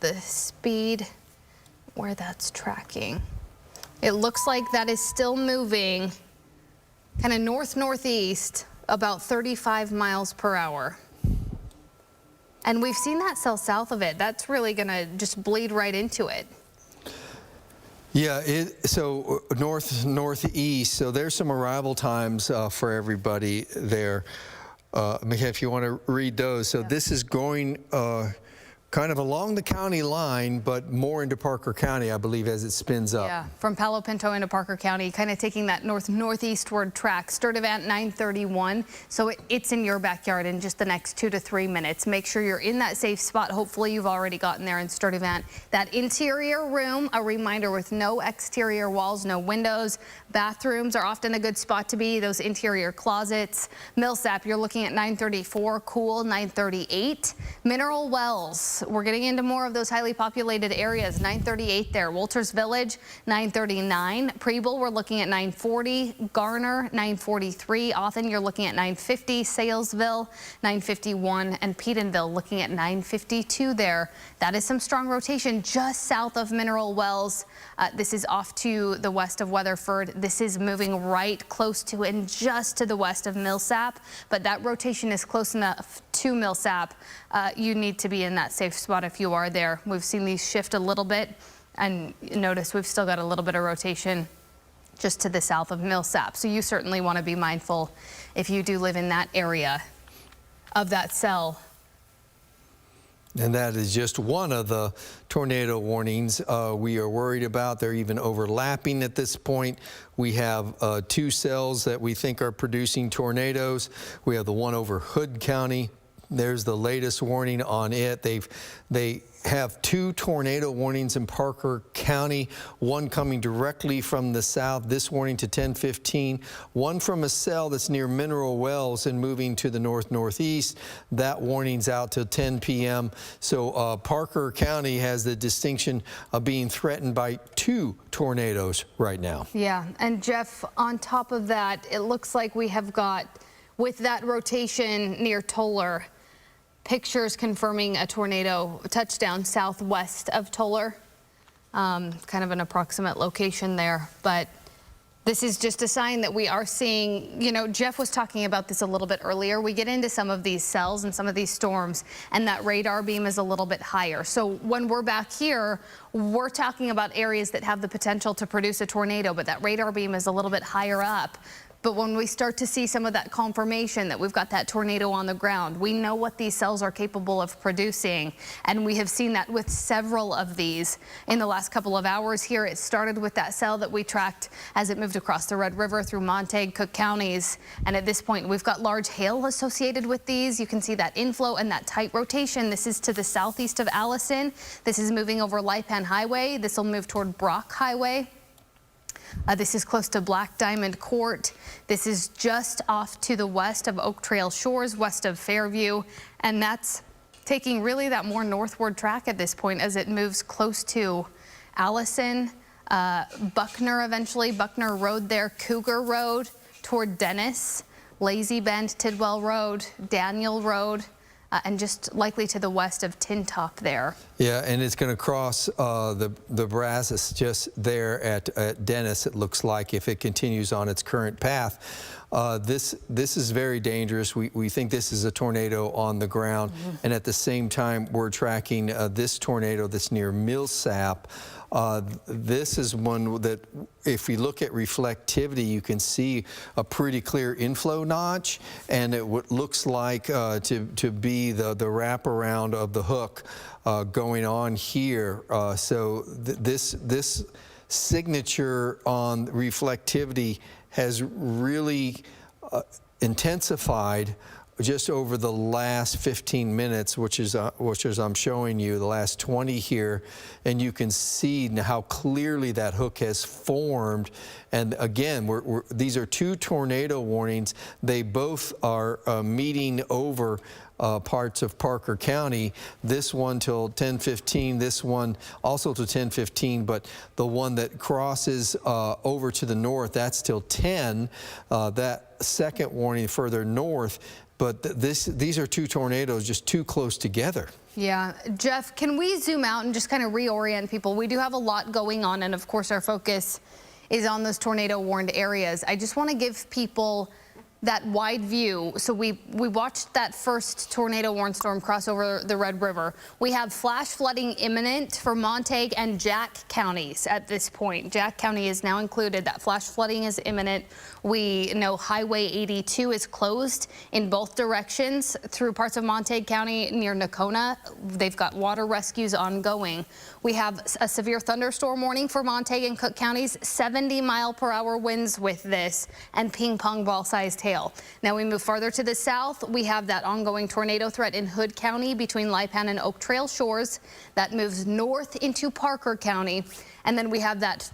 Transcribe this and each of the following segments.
the speed where that's tracking. It looks like that is still moving kind of north-northeast, about 35 miles per hour. And we've seen that cell south of it. That's really going to just bleed right into it. Yeah, so northeast, so there's some arrival times for everybody there. Mika, if you want to read those. So this is going kind of along the county line, but more into Parker County, I believe, as it spins up. Yeah, from Palo Pinto into Parker County, kind of taking that northeastward track. Sturtevant 931, so it's in your backyard in just the next 2 to 3 minutes. Make sure you're in that safe spot. Hopefully you've already gotten there in Sturtevant. That interior room, a reminder, with no exterior walls, no windows. Bathrooms are often a good spot to be, those interior closets. Millsap, you're looking at 934, cool 938. Mineral Wells, we're getting into more of those highly populated areas. 938 there. Wolters Village 939. Preble, we're looking at 940. Garner 943. Often you're looking at 950. Salesville 951, and Pedenville looking at 952 there. That is some strong rotation just south of Mineral Wells. This is off to the west of Weatherford. This is moving right close to and just to the west of Millsap, but that rotation is close enough to Millsap. You need to be in that safe spot if you are there. We've seen these shift a little bit, and notice we've still got a little bit of rotation just to the south of Millsap. So you certainly want to be mindful if you do live in that area of that cell. And that is just one of the tornado warnings we are worried about. They're even overlapping at this point. We have 2 cells that we think are producing tornadoes. We have the one over Hood County. There's the latest warning on it. They have 2 tornado warnings in Parker County, one coming directly from the south, this warning to 10:15, one from a cell that's near Mineral Wells and moving to the north-northeast. That warning's out till 10 p.m. So Parker County has the distinction of being threatened by 2 tornadoes right now. Yeah, and Jeff, on top of that, it looks like we have got, with that rotation near Toller, pictures confirming a tornado touchdown southwest of Toller. Kind of an approximate location there, but this is just a sign that we are seeing, you know, Jeff was talking about this a little bit earlier. We get into some of these cells and some of these storms, and that radar beam is a little bit higher. So when we're back here, we're talking about areas that have the potential to produce a tornado, but that radar beam is a little bit higher up. But when we start to see some of that confirmation that we've got that tornado on the ground, we know what these cells are capable of producing. And we have seen that with several of these in the last couple of hours here. It started with that cell that we tracked as it moved across the Red River through Montague, Cook counties. And at this point, we've got large hail associated with these. You can see that inflow and that tight rotation. This is to the southeast of Allison. This is moving over Lipan Highway. This will move toward Brock Highway. This is close to Black Diamond Court. This is just off to the west of Oak Trail Shores, west of Fairview, and that's taking really that more northward track at this point as it moves close to Allison, Buckner eventually, Buckner Road there, Cougar Road toward Dennis, Lazy Bend, Tidwell Road, Daniel Road, and just likely to the west of Tin Top there. Yeah, and it's going to cross the Brazos just there at Dennis, it looks like, if it continues on its current path. This is very dangerous. We think this is a tornado on the ground, and at the same time we're tracking this tornado that's near Millsap. This is one that, if we look at reflectivity, you can see a pretty clear inflow notch, and it looks like to be the wraparound of the hook going on here. So this signature on reflectivity has really intensified just over the last 15 minutes, which is I'm showing you the last 20 here, and you can see how clearly that hook has formed. And again, these are 2 tornado warnings. They both are meeting over parts of Parker County. This one till 10:15, this one also till 10:15, but the one that crosses over to the north, that's till 10. That second warning further north, but these are two tornadoes just too close together. Yeah. Jeff, can we zoom out and just kind of reorient people? We do have a lot going on, and of course our focus is on those tornado warned areas. I just want to give people that wide view. So we watched that first tornado warned storm cross over the Red River. We have flash flooding imminent for Montague and Jack counties at this point. Jack County is now included. That flash flooding is imminent. We know Highway 82 is closed in both directions through parts of Montague County near Nocona. They've got water rescues ongoing. We have a severe thunderstorm warning for Montague and Cook counties, 70-mile-per-hour winds with this, and ping pong ball sized hail. Now we move farther to the south. We have that ongoing tornado threat in Hood County between Lipan and Oak Trail Shores. That moves north into Parker County. And then we have that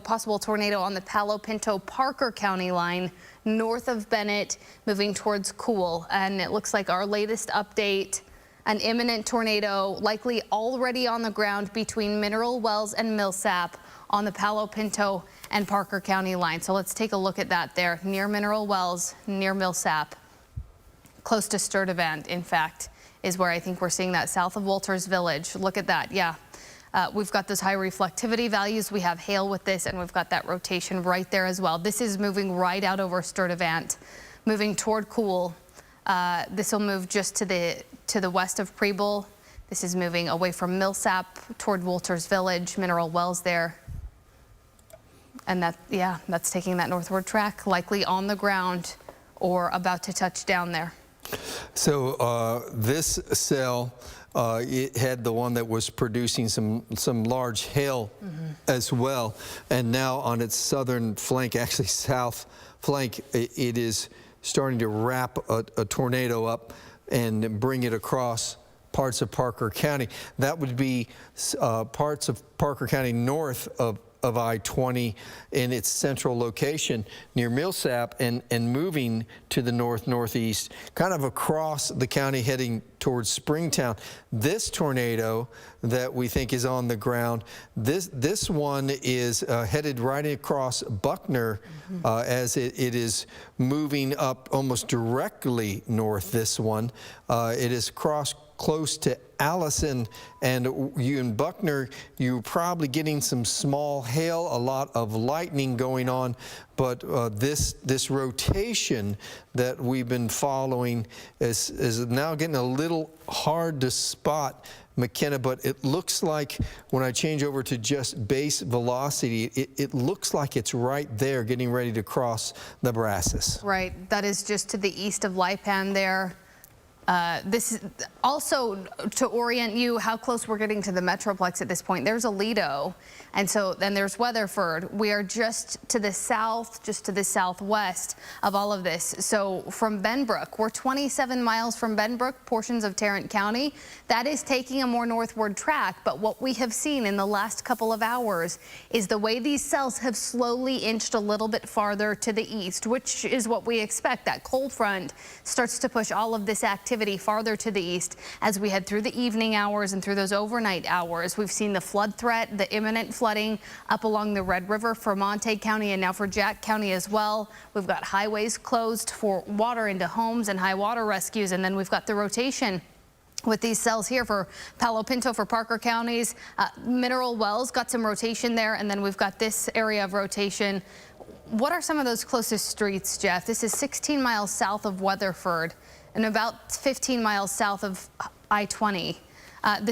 possible tornado on the Palo Pinto Parker County line north of Bennett, moving towards Cool. And it looks like our latest update, an imminent tornado likely already on the ground between Mineral Wells and Millsap on the Palo Pinto and Parker County line. So let's take a look at that there near Mineral Wells, near Millsap, close to Sturtevant, in fact, is where I think we're seeing that south of Walters Village. Look at that. Yeah. We've got those high reflectivity values. We have hail with this, and we've got that rotation right there as well. This is moving right out over Sturtevant, moving toward Cool. This will move just to the west of Preble. This is moving away from Millsap toward Walters Village, Mineral Wells there. And that's taking that northward track, likely on the ground or about to touch down there. So this cell, it had the one that was producing some large hail as well. And now on its southern flank, actually south flank, it is starting to wrap a tornado up and bring it across parts of Parker County. That would be parts of Parker County north of I-20 in its central location near Millsap and moving to the northeast, kind of across the county heading towards Springtown. This tornado that we think is on the ground, this one is headed right across Buckner as it is moving up almost directly north, this one. It is crossed close to Allison, and you in Buckner, you're probably getting some small hail, a lot of lightning going on, but this rotation that we've been following is now getting a little hard to spot, McKenna, but it looks like when I change over to just base velocity, it looks like it's right there getting ready to cross the Brazos. Right, that is just to the east of Lipan there. This is also to orient you how close we're getting to the Metroplex at this point. There's Aledo, and so then there's Weatherford. We are just to the south, just to the southwest of all of this. So from Benbrook, we're 27 miles from Benbrook, portions of Tarrant County. That is taking a more northward track, but what we have seen in the last couple of hours is the way these cells have slowly inched a little bit farther to the east, which is what we expect. That cold front starts to push all of this activity farther to the east as we head through the evening hours and through those overnight hours. We've seen the flood threat, the imminent flooding up along the Red River for Montague County and now for Jack County as well. We've got highways closed for water into homes and high water rescues, and then we've got the rotation with these cells here for Palo Pinto, for Parker counties. Mineral Wells got some rotation there, and then we've got this area of rotation. What are some of those closest streets, Jeff? This is 16 miles south of Weatherford and about 15 miles south of I-20.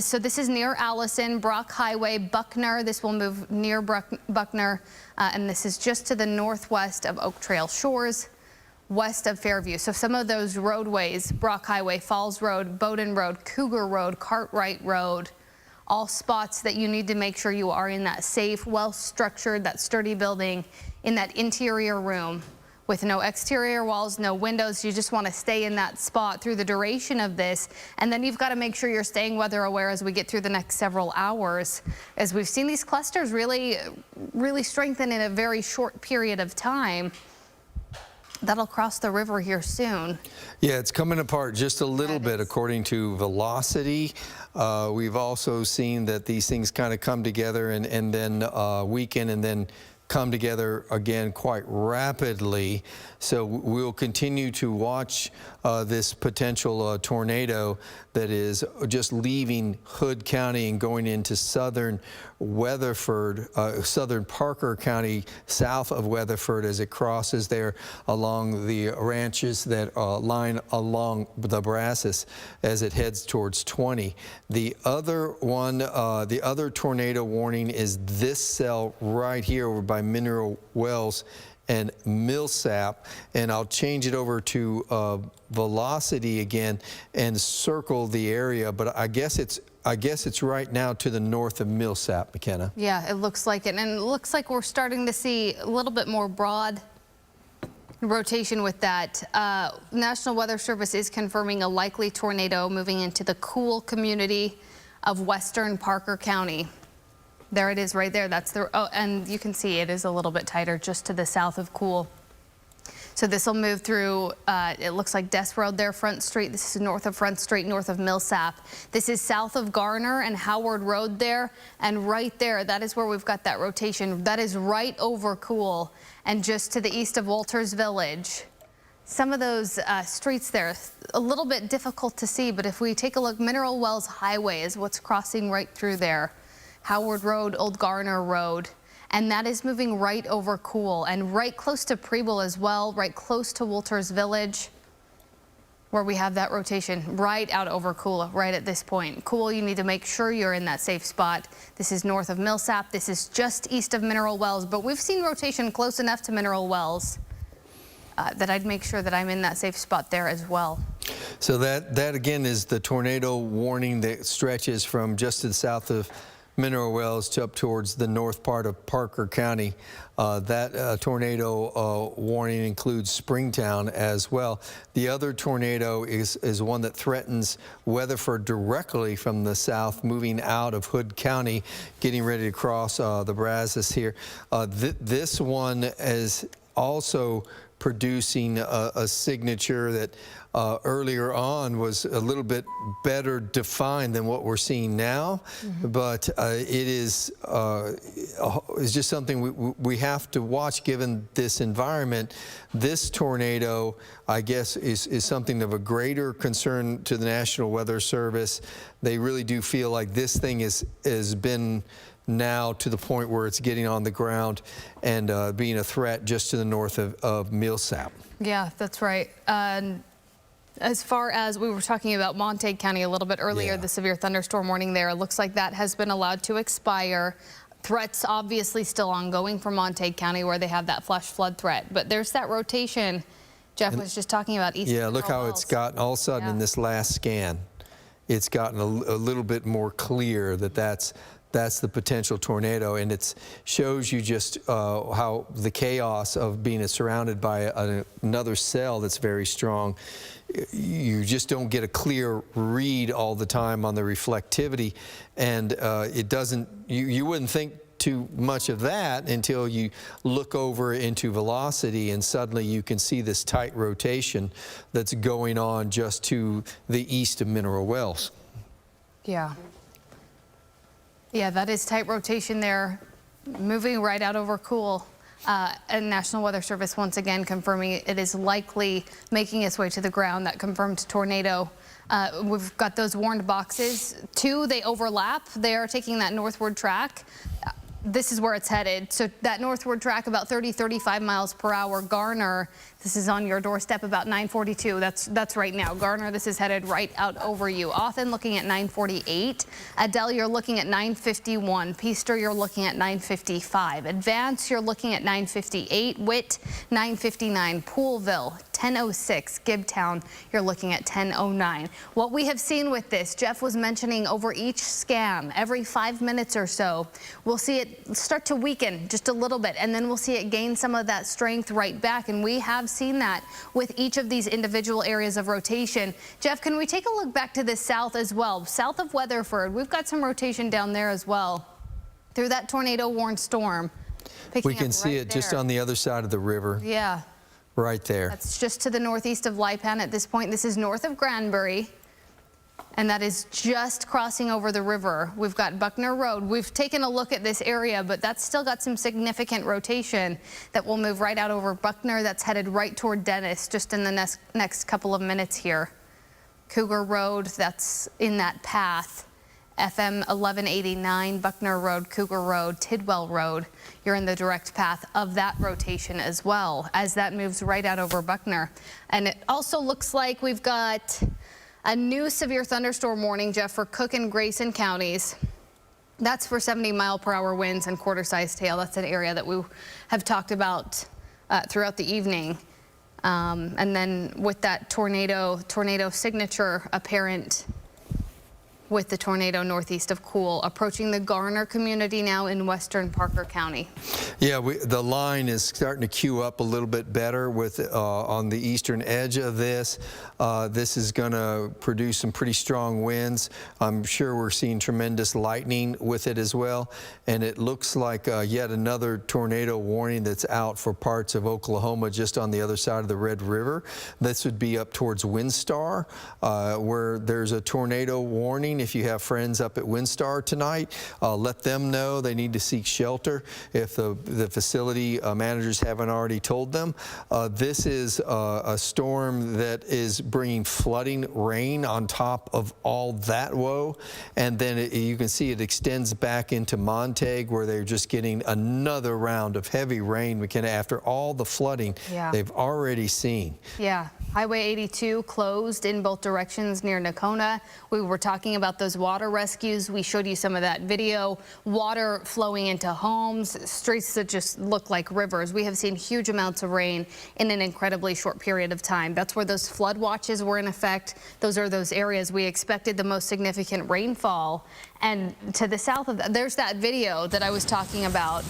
So this is near Allison, Brock Highway, Buckner. This will move near Buckner, and this is just to the northwest of Oak Trail Shores, west of Fairview. So some of those roadways, Brock Highway, Falls Road, Bowdoin Road, Cougar Road, Cartwright Road, all spots that you need to make sure you are in that safe, well-structured, that sturdy building in that interior room with no exterior walls, no windows. You just want to stay in that spot through the duration of this. And then you've got to make sure you're staying weather aware as we get through the next several hours, as we've seen these clusters really strengthen in a very short period of time. That'll cross the river here soon. Yeah, it's coming apart just a little bit according to velocity. We've also seen that these things kind of come together and then weaken and then come together again quite rapidly. So we'll continue to watch this potential tornado that is just leaving Hood County and going into southern Weatherford, southern Parker County, south of Weatherford, as it crosses there along the ranches that line along the Brazos as it heads towards 20. The other one, the other tornado warning is this cell right here over by Mineral Wells and Millsap, and I'll change it over to velocity again and circle the area, but I guess it's right now to the north of Millsap, McKenna. Yeah, it looks like it, and it looks like we're starting to see a little bit more broad rotation with that. National Weather Service is confirming a likely tornado moving into the cool community of western Parker County. There it is right there. That's the, oh, and you can see it is a little bit tighter just to the south of Cool. So this will move through, it looks like Des Road there, Front Street. This is north of Front Street, north of Millsap. This is south of Garner and Howard Road there. And right there, that is where we've got that rotation. That is right over Cool and just to the east of Walters Village. Some of those streets there, a little bit difficult to see, but if we take a look, Mineral Wells Highway is what's crossing right through there. Howard Road, Old Garner Road, and that is moving right over Cool and right close to Preble as well, right close to Walters Village, where we have that rotation right out over Cool right at this point. Cool, you need to make sure you're in that safe spot. This is north of Millsap. This is just east of Mineral Wells, but we've seen rotation close enough to Mineral Wells that I'd make sure that I'm in that safe spot there as well. So that again is the tornado warning that stretches from just to the south of Mineral Wells to up towards the north part of Parker County. That tornado warning includes Springtown as well. The other tornado is one that threatens Weatherford directly from the south, moving out of Hood County, getting ready to cross the Brazos here. This one is also producing a signature that earlier on was a little bit better defined than what we're seeing now, but it is just something we have to watch given this environment. This tornado, I guess, is something of a greater concern to the National Weather Service. They really do feel like this thing has been now to the point where it's getting on the ground and being a threat just to the north of Millsap. Yeah, that's right. As far as we were talking about Montague County a little bit earlier, the severe thunderstorm warning there, it looks like that has been allowed to expire. Threats obviously still ongoing for Montague County where they have that flash flood threat, but there's that rotation Jeff was just talking about. East look how it's gotten all of a sudden in this last scan. It's gotten a little bit more clear that that's the potential tornado, and it shows you just how the chaos of being surrounded by another cell that's very strong. You just don't get a clear read all the time on the reflectivity, and it doesn't. You wouldn't think too much of that until you look over into velocity, and suddenly you can see this tight rotation that's going on just to the east of Mineral Wells. Yeah. Yeah, that is tight rotation there, moving right out over Cool. And National Weather Service once again confirming it is likely making its way to the ground. That confirmed tornado. We've got those warned boxes. Two, they overlap. They are taking that northward track. This is where it's headed. So that northward track about 30-35 miles per hour. Garner, this is on your doorstep about 9:42. That's right now. Garner, this is headed right out over you. Often looking at 9:48. Adele, you're looking at 9:51. Peaster, you're looking at 9:55. Advance, you're looking at 9:58. Witt, 9:59. Poolville, 10:06. Gibtown, you're looking at 10:09. What we have seen with this, Jeff was mentioning over each scan, every 5 minutes or so, we'll see it start to weaken just a little bit, and then we'll see it gain some of that strength right back. And we have seen that with each of these individual areas of rotation. Jeff, can we take a look back to the south as well? South of Weatherford, we've got some rotation down there as well through that tornado warned storm. We can see it just on the other side of the river. Yeah. Right there. That's just to the northeast of Lipan at this point. This is north of Granbury. And that is just crossing over the river. We've got Buckner Road. We've taken a look at this area, but that's still got some significant rotation that will move right out over Buckner. That's headed right toward Dennis just in the next couple of minutes here. Cougar Road, that's in that path. FM 1189, Buckner Road, Cougar Road, Tidwell Road. You're in the direct path of that rotation as well as that moves right out over Buckner. And it also looks like we've got a new severe thunderstorm warning, Jeff, for Cook and Grayson counties. That's for 70-mile-per-hour winds and quarter-sized hail. That's an area that we have talked about throughout the evening. And then with that tornado signature apparent with the tornado northeast of Cool, approaching the Garner community now in western Parker County. Yeah, the line is starting to queue up a little bit better with on the eastern edge of this. This is going to produce some pretty strong winds. I'm sure we're seeing tremendous lightning with it as well. And it looks like yet another tornado warning that's out for parts of Oklahoma just on the other side of the Red River. This would be up towards Windstar, where there's a tornado warning. If you have friends up at Windstar tonight, let them know they need to seek shelter if the facility managers haven't already told them. This is a storm that is bringing flooding rain on top of all that woe, and then you can see it extends back into Montague, where they're just getting another round of heavy rain, McKenna, after all the flooding they've already seen. Yeah. Highway 82 closed in both directions near Nacona. We were talking about those water rescues. We showed you some of that video. Water flowing into homes, streets that just look like rivers. We have seen huge amounts of rain in an incredibly short period of time. That's where those flood watches were in effect. Those are those areas we expected the most significant rainfall. And to the south of that, there's that video that I was talking about.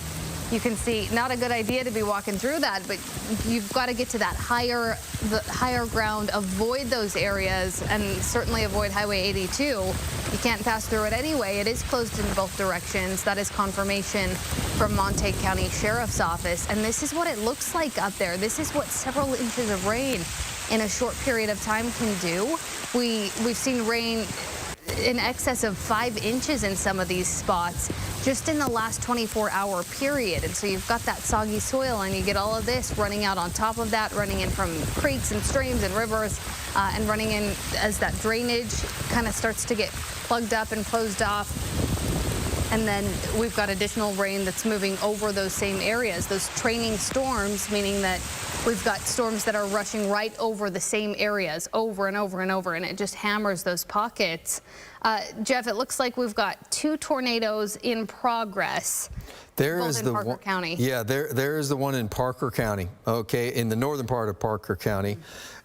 You can see, not a good idea to be walking through that, but you've got to get to that higher ground, avoid those areas, and certainly avoid Highway 82. You can't pass through it anyway. It is closed in both directions. That is confirmation from Montague County Sheriff's Office. And this is what it looks like up there. This is what several inches of rain in a short period of time can do. We've seen rain in excess of 5 inches in some of these spots just in the last 24-hour period. And so you've got that soggy soil, and you get all of this running out on top of that, running in from creeks and streams and rivers, and running in as that drainage kind of starts to get plugged up and closed off. And then we've got additional rain that's moving over those same areas, those training storms, meaning that we've got storms that are rushing right over the same areas over and over and over, and it just hammers those pockets. Jeff, it looks like we've got 2 tornadoes in progress. There is the Parker County. Yeah, there is the one in Parker County, okay, in the northern part of Parker County.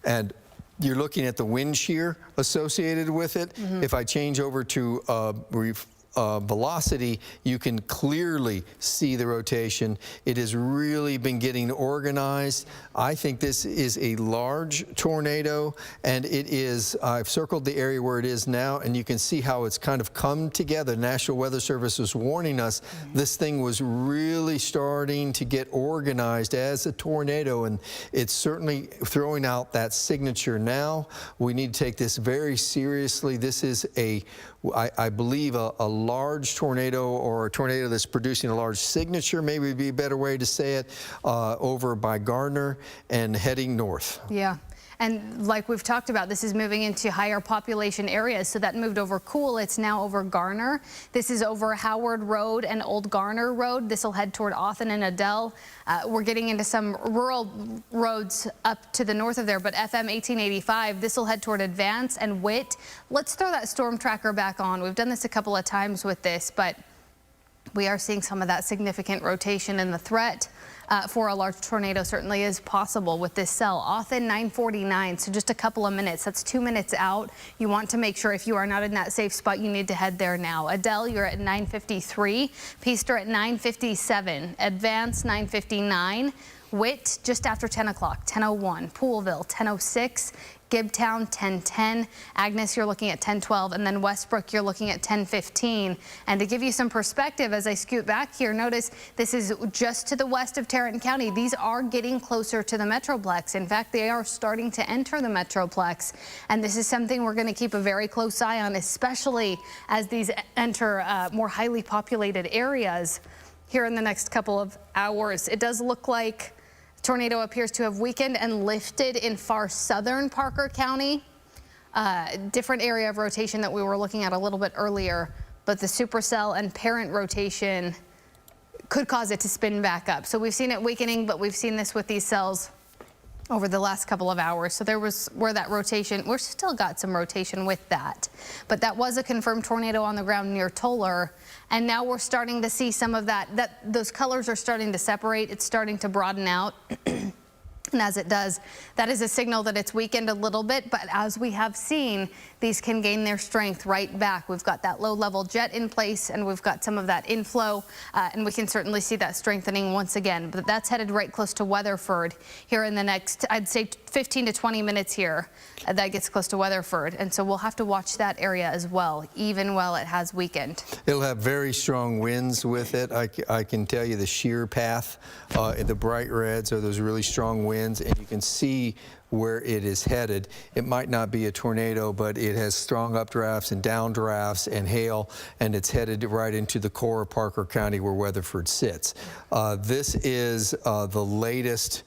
And you're looking at the wind shear associated with it. If I change over to velocity, you can clearly see the rotation. It has really been getting organized. I think this is a large tornado, and it is, I've circled the area where it is now, and you can see how it's kind of come together. National Weather Service was warning us this thing was really starting to get organized as a tornado, and it's certainly throwing out that signature now. We need to take this very seriously. This is I believe a large tornado, or a tornado that's producing a large signature, maybe would be a better way to say it, over by Garner and heading north. Yeah. And like we've talked about, this is moving into higher population areas. So that moved over Cool. It's now over Garner. This is over Howard Road and Old Garner Road. This will head toward Othen and Adele. We're getting into some rural roads up to the north of there, but FM 1885, this will head toward Advance and Witt. Let's throw that storm tracker back on. We've done this a couple of times with this, but we are seeing some of that significant rotation, and the threat for a large tornado certainly is possible with this cell. Othen 9:49, so just a couple of minutes. That's 2 minutes out. You want to make sure, if you are not in that safe spot, you need to head there now. Adele, you're at 9:53. Peaster at 9:57. Advance 9:59. Witt just after 10 o'clock, 10:01. Poolville 10:06. Gibtown 10:10, Agnes you're looking at 10:12, and then Westbrook you're looking at 10:15. And to give you some perspective as I scoot back here, notice this is just to the west of Tarrant County. These are getting closer to the Metroplex. In fact, they are starting to enter the Metroplex, and this is something we're going to keep a very close eye on, especially as these enter more highly populated areas here in the next couple of hours. It does look like tornado appears to have weakened and lifted in far southern Parker County. Different area of rotation that we were looking at a little bit earlier, but the supercell and parent rotation could cause it to spin back up. So we've seen it weakening, but we've seen this with these cells over the last couple of hours. So there was where that rotation, we're still got some rotation with that, but that was a confirmed tornado on the ground near Toller. And now we're starting to see some of those colors are starting to separate. It's starting to broaden out. And as it does, that is a signal that it's weakened a little bit, but as we have seen, these can gain their strength right back. We've got that low-level jet in place, and we've got some of that inflow, and we can certainly see that strengthening once again. But that's headed right close to Weatherford here in the next, I'd say, 15 to 20 minutes here. That gets close to Weatherford, and so we'll have to watch that area as well, even while it has weakened. It'll have very strong winds with it. I can tell you the shear path, the bright reds are those really strong winds, and you can see where it is headed. It might not be a tornado, but it has strong updrafts and downdrafts and hail, and it's headed right into the core of Parker County where Weatherford sits. This is the latest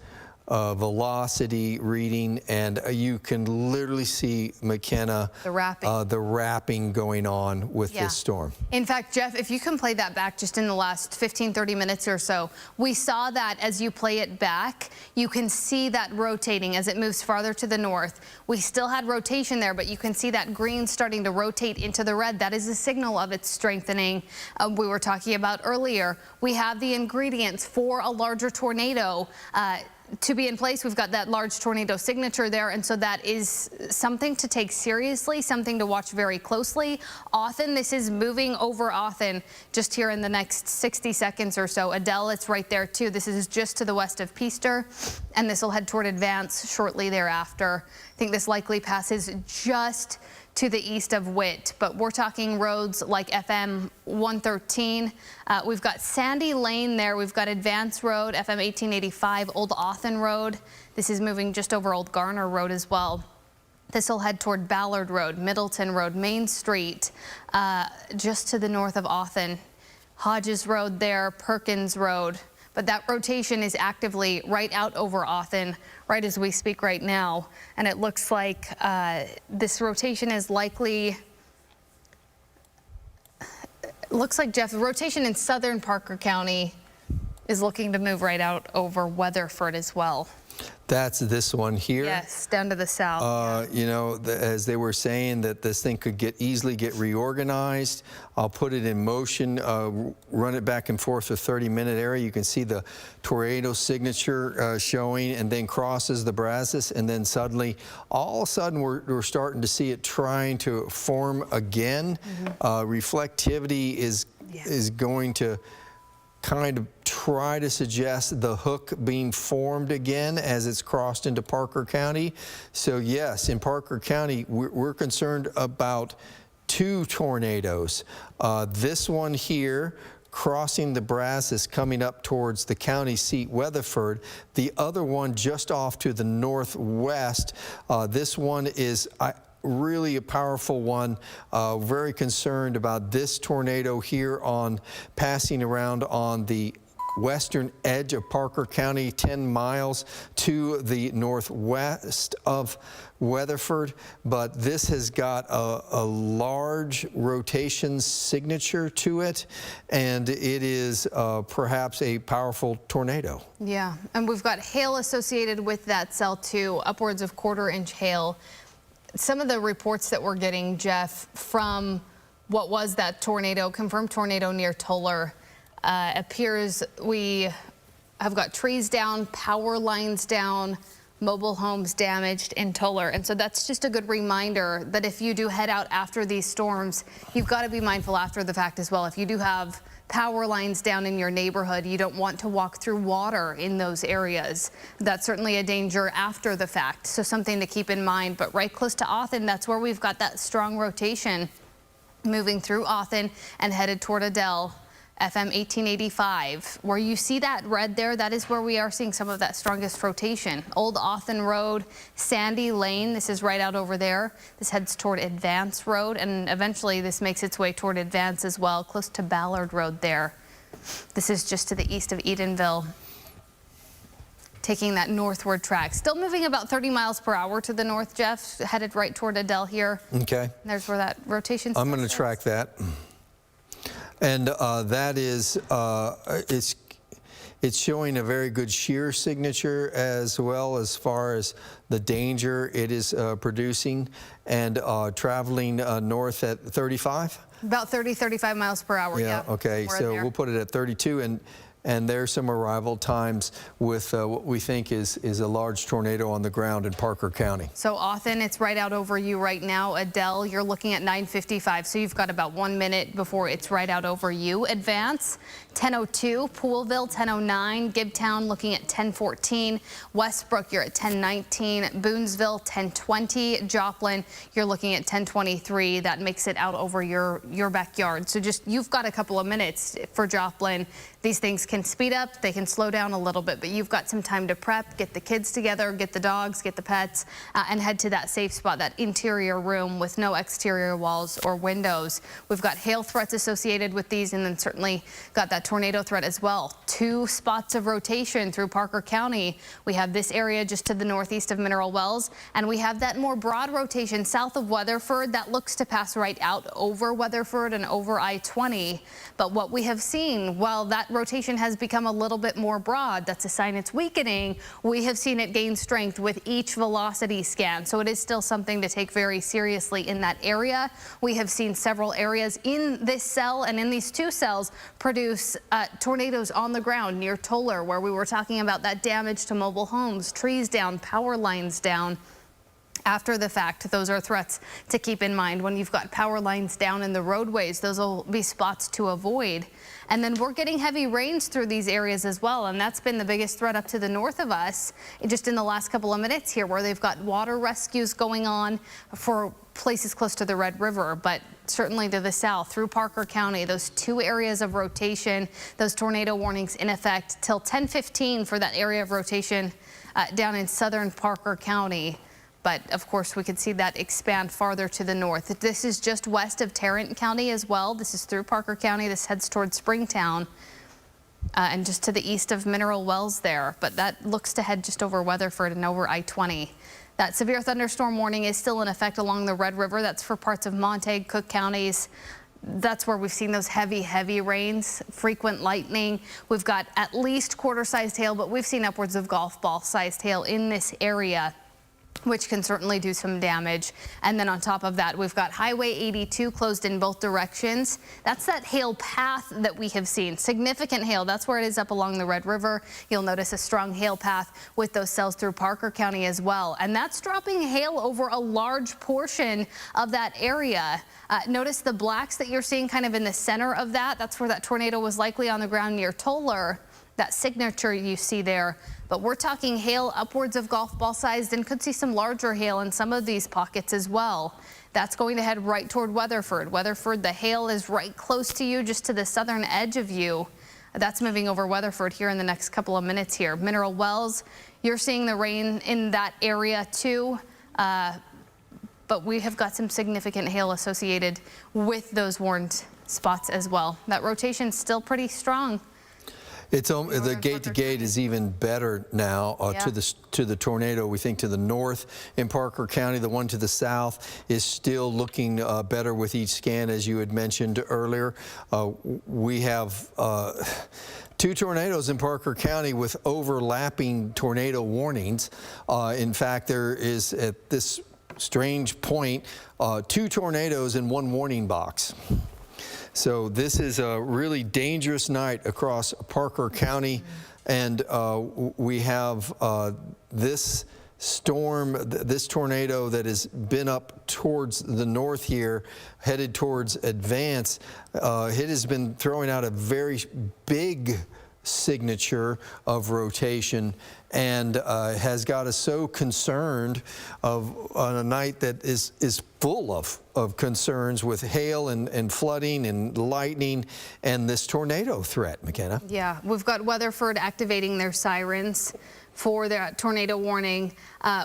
velocity reading, and you can literally see, McKenna, the wrapping going on with this storm. In fact, Jeff, if you can play that back just in the last 15-30 minutes or so, we saw that as you play it back, you can see that rotating as it moves farther to the north. We still had rotation there, but you can see that green starting to rotate into the red. That is a signal of its strengthening. We were talking about earlier. We have the ingredients for a larger tornado to be in place. We've got that large tornado signature there, and so that is something to take seriously, something to watch very closely. Often this is moving over Othen just here in the next 60 seconds or so. Adele, it's right there too. This is just to the west of Peaster, and this will head toward Advance shortly thereafter. I think this likely passes just to the east of Witt, but we're talking roads like FM 113. We've got Sandy Lane there. We've got Advance Road, FM 1885, Old Othen Road. This is moving just over Old Garner Road as well. This will head toward Ballard Road, Middleton Road, Main Street, just to the north of Othen. Hodges Road there, Perkins Road. But that rotation is actively right out over Othen right as we speak right now. And it looks like this rotation is likely, looks like, Jeff, the rotation in southern Parker County is looking to move right out over Weatherford as well. That's this one here. Yes, down to the south. You know, as they were saying that this thing could easily get reorganized. I'll put it in motion, run it back and forth for 30-minute area. You can see the tornado signature showing, and then crosses the Brazos, and then suddenly, all of a sudden, we're starting to see it trying to form again. Reflectivity is going to kind of try to suggest the hook being formed again as it's crossed into Parker County. So yes, in Parker County, we're concerned about two tornadoes. This one here crossing the Brazos coming up towards the county seat Weatherford. The other one just off to the northwest. This one is really a powerful one. Very concerned about this tornado here on passing around on the western edge of Parker County, 10 miles to the northwest of Weatherford. But this has got a large rotation signature to it, and it is perhaps a powerful tornado. Yeah, and we've got hail associated with that cell too, upwards of quarter-inch hail. Some of the reports that we're getting, Jeff, from what was that tornado, confirmed tornado near Toller, appears we have got trees down, power lines down, mobile homes damaged in Toller. And so that's just a good reminder that if you do head out after these storms, you've got to be mindful after the fact as well. If you do have power lines down in your neighborhood, you don't want to walk through water in those areas. That's certainly a danger after the fact, so something to keep in mind. But right close to Othen, that's where we've got that strong rotation moving through Othen and headed toward Adele. FM 1885, where you see that red there, that is where we are seeing some of that strongest rotation. Old Othen Road, Sandy Lane, this is right out over there. This heads toward Advance Road, and eventually this makes its way toward Advance as well, close to Ballard Road there. This is just to the east of Edenville, taking that northward track. Still moving about 30 miles per hour to the north, Jeff, headed right toward Adele here. Okay. There's where that rotation I'm going to track that. And that is, it's showing a very good shear signature as well as far as the danger it is producing, and traveling north at 35? About 30, 35 miles per hour, yeah. Okay, so we'll put it at 32, and there's some arrival times with what we think is a large tornado on the ground in Parker County. So Othen, it's right out over you right now. Adele, you're looking at 9:55, so you've got about 1 minute before it's right out over you. Advance, 10:02. Poolville, 10:09. Gibtown, looking at 10:14. Westbrook, you're at 10:19. Boonesville, 10:20. Joplin, you're looking at 10:23. That makes it out over your backyard. So just, you've got a couple of minutes for Joplin. These things can speed up, they can slow down a little bit, but you've got some time to prep, get the kids together, get the dogs, get the pets, and head to that safe spot, that interior room with no exterior walls or windows. We've got hail threats associated with these, and then certainly got that tornado threat as well. 2 spots of rotation through Parker County. We have this area just to the northeast of Mineral Wells, and we have that more broad rotation south of Weatherford that looks to pass right out over Weatherford and over I-20. But what we have seen, while that rotation has become a little bit more broad, that's a sign it's weakening. We have seen it gain strength with each velocity scan, so it is still something to take very seriously in that area. We have seen several areas in this cell and in these 2 cells produce tornadoes on the ground near Toller, where we were talking about that damage to mobile homes, trees down, power lines down. After the fact, those are threats to keep in mind. When you've got power lines down in the roadways, those will be spots to avoid. And then we're getting heavy rains through these areas as well, and that's been the biggest threat up to the north of us just in the last couple of minutes here, where they've got water rescues going on for places close to the Red River, but certainly to the south through Parker County. Those 2 areas of rotation, those tornado warnings in effect till 10:15 for that area of rotation down in southern Parker County. But of course, we could see that expand farther to the north. This is just west of Tarrant County as well. This is through Parker County. This heads towards Springtown and just to the east of Mineral Wells there. But that looks to head just over Weatherford and over I-20. That severe thunderstorm warning is still in effect along the Red River. That's for parts of Montague, Cook counties. That's where we've seen those heavy rains, frequent lightning. We've got at least quarter-sized hail, but we've seen upwards of golf ball-sized hail in this area, which can certainly do some damage. And then on top of that, we've got Highway 82 closed in both directions. That's that hail path that we have seen. Significant hail. That's where it is up along the Red River. You'll notice a strong hail path with those cells through Parker County as well. And that's dropping hail over a large portion of that area. Notice the blacks that you're seeing kind of in the center of that. That's where that tornado was likely on the ground near Toller. That signature you see there. But we're talking hail upwards of golf ball sized, and could see some larger hail in some of these pockets as well. That's going to head right toward Weatherford. Weatherford, the hail is right close to you, just to the southern edge of you. That's moving over Weatherford here in the next couple of minutes here. Mineral Wells, you're seeing the rain in that area too. But we have got some significant hail associated with those warned spots as well. That rotation's still pretty strong. It's the gate to gate is even better now to the tornado. We think to the north in Parker County, the one to the south is still looking better with each scan, as you had mentioned earlier. We have 2 tornadoes in Parker County with overlapping tornado warnings. In fact, there is at this strange point 2 tornadoes in 1 warning box. So this is a really dangerous night across Parker County, and we have this storm, this tornado that has been up towards the north here, headed towards Advance, it has been throwing out a very big signature of rotation and has got us so concerned on a night that is full of concerns with hail and flooding and lightning and this tornado threat, McKenna. Yeah, we've got Weatherford activating their sirens for that tornado warning.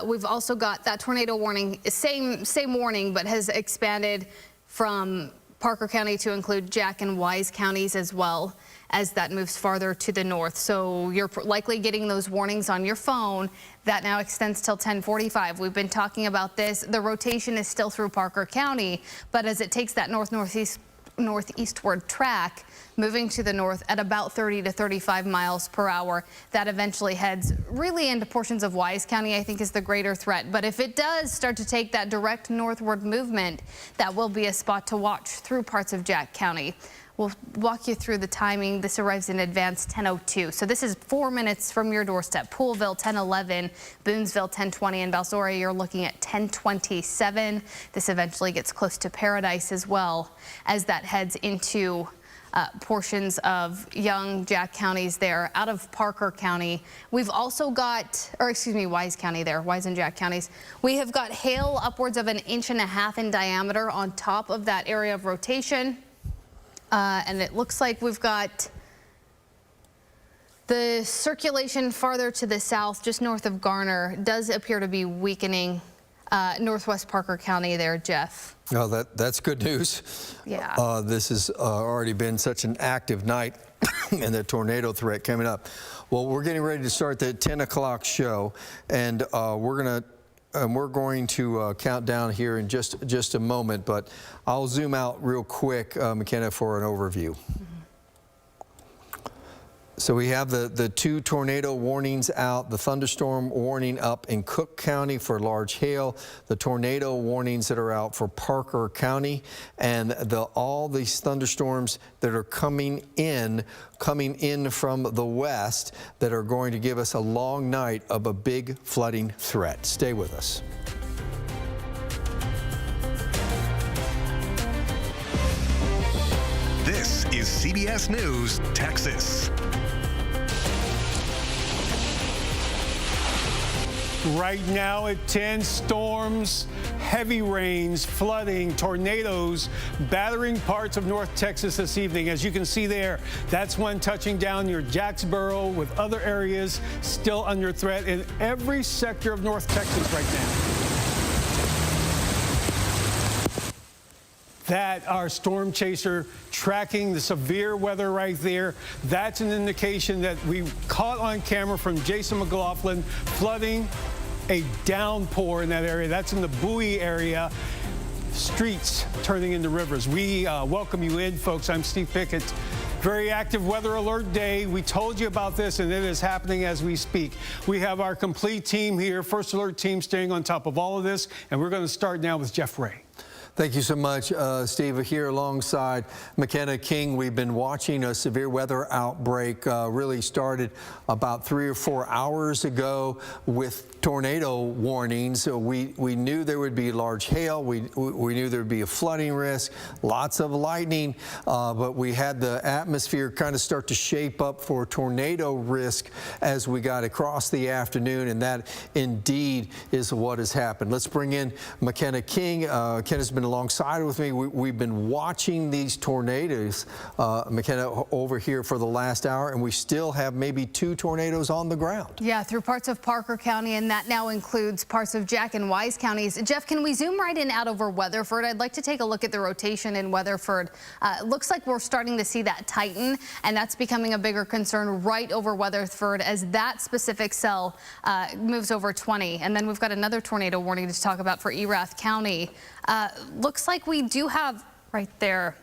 We've also got that tornado warning, same warning, but has expanded from Parker County to include Jack and Wise counties as well as that moves farther to the north. So you're likely getting those warnings on your phone. That now extends till 10:45. We've been talking about this. The rotation is still through Parker County, but as it takes that northeastward track, moving to the north at about 30 to 35 miles per hour, that eventually heads really into portions of Wise County, I think is the greater threat. But if it does start to take that direct northward movement, that will be a spot to watch through parts of Jack County. We'll walk you through the timing. This arrives in Advance 10:02. So this is 4 minutes from your doorstep. Poolville 10:11, Boonsville 10:20, and Balsora you're looking at 10:27. This eventually gets close to Paradise as well as that heads into portions of young Jack counties there out of Parker County. We've also got, Wise County there, Wise and Jack counties. We have got hail upwards of 1.5 inches in diameter on top of that area of rotation. And it looks like we've got the circulation farther to the south, just north of Garner, does appear to be weakening northwest Parker County there, Jeff. Oh, that's good news. Yeah. This has already been such an active night and the tornado threat coming up. Well, we're getting ready to start the 10 o'clock show, and we're going to count down here in just a moment, but I'll zoom out real quick, McKenna, for an overview. So we have the two tornado warnings out, the thunderstorm warning up in Cook County for large hail, the tornado warnings that are out for Parker County, and all these thunderstorms that are coming in from the west that are going to give us a long night of a big flooding threat. Stay with us. This is CBS News, Texas. Right now at 10, storms, heavy rains, flooding, tornadoes battering parts of North Texas this evening. As you can see there, that's one touching down near Jacksboro, with other areas still under threat in every sector of North Texas right now. That our storm chaser tracking the severe weather right there. That's an indication that we caught on camera from Jason McLaughlin, flooding, a downpour in that area. That's in the Bowie area. Streets turning into rivers. We welcome you in, folks. I'm Steve Pickett. Very active weather alert day. We told you about this, and it is happening as we speak. We have our complete team here, First Alert team, staying on top of all of this, and we're going to start now with Jeff Ray. Thank you so much, Steve. Here alongside McKenna King, we've been watching a severe weather outbreak really started about 3 or 4 hours ago with tornado warnings. We knew there would be large hail. We knew there would be a flooding risk, lots of lightning, but we had the atmosphere kind of start to shape up for tornado risk as we got across the afternoon, and that indeed is what has happened. Let's bring in McKenna King. Kenna's been alongside with me. We've been watching these tornadoes, McKenna, over here for the last hour, and we still have maybe 2 tornadoes on the ground. Yeah, through parts of Parker County, and that now includes parts of Jack and Wise counties. Jeff, can we zoom right in out over Weatherford? I'd like to take a look at the rotation in Weatherford. It looks like we're starting to see that tighten, and that's becoming a bigger concern right over Weatherford as that specific cell moves over 20. And then we've got another tornado warning to talk about for Erath County. Looks like we do have right there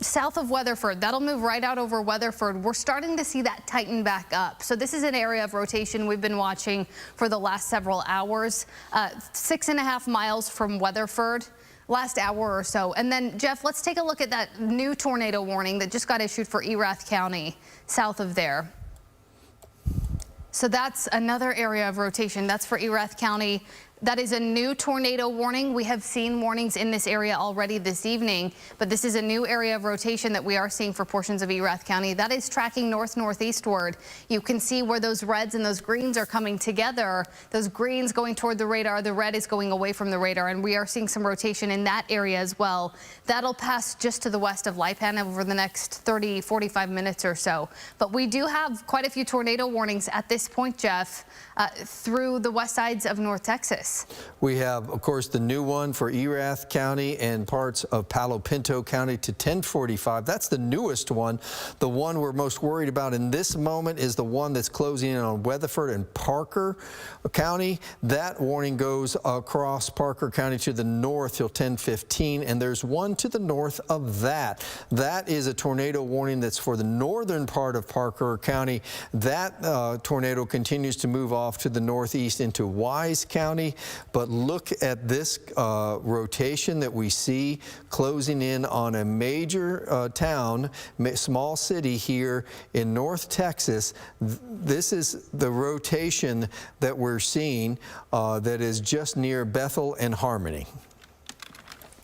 south of Weatherford. That'll move right out over Weatherford. We're starting to see that tighten back up. So this is an area of rotation we've been watching for the last several hours. 6.5 miles from Weatherford last hour or so. And then, Jeff, let's take a look at that new tornado warning that just got issued for Erath County south of there. So that's another area of rotation. That's for Erath County. That is a new tornado warning. We have seen warnings in this area already this evening, but this is a new area of rotation that we are seeing for portions of Erath County. That is tracking north-northeastward. You can see where those reds and those greens are coming together. Those greens going toward the radar, the red is going away from the radar, and we are seeing some rotation in that area as well. That'll pass just to the west of Lipan over the next 30, 45 minutes or so. But we do have quite a few tornado warnings at this point, Jeff, through the west sides of North Texas. We have, of course, the new one for Erath County and parts of Palo Pinto County to 1045. That's the newest one. The one we're most worried about in this moment is the one that's closing in on Weatherford and Parker County. That warning goes across Parker County to the north till 1015, and there's one to the north of that. That is a tornado warning that's for the northern part of Parker County. That tornado continues to move off to the northeast into Wise County. But look at this rotation that we see closing in on a major town, small city here in North Texas. This is the rotation that we're seeing that is just near Bethel and Harmony.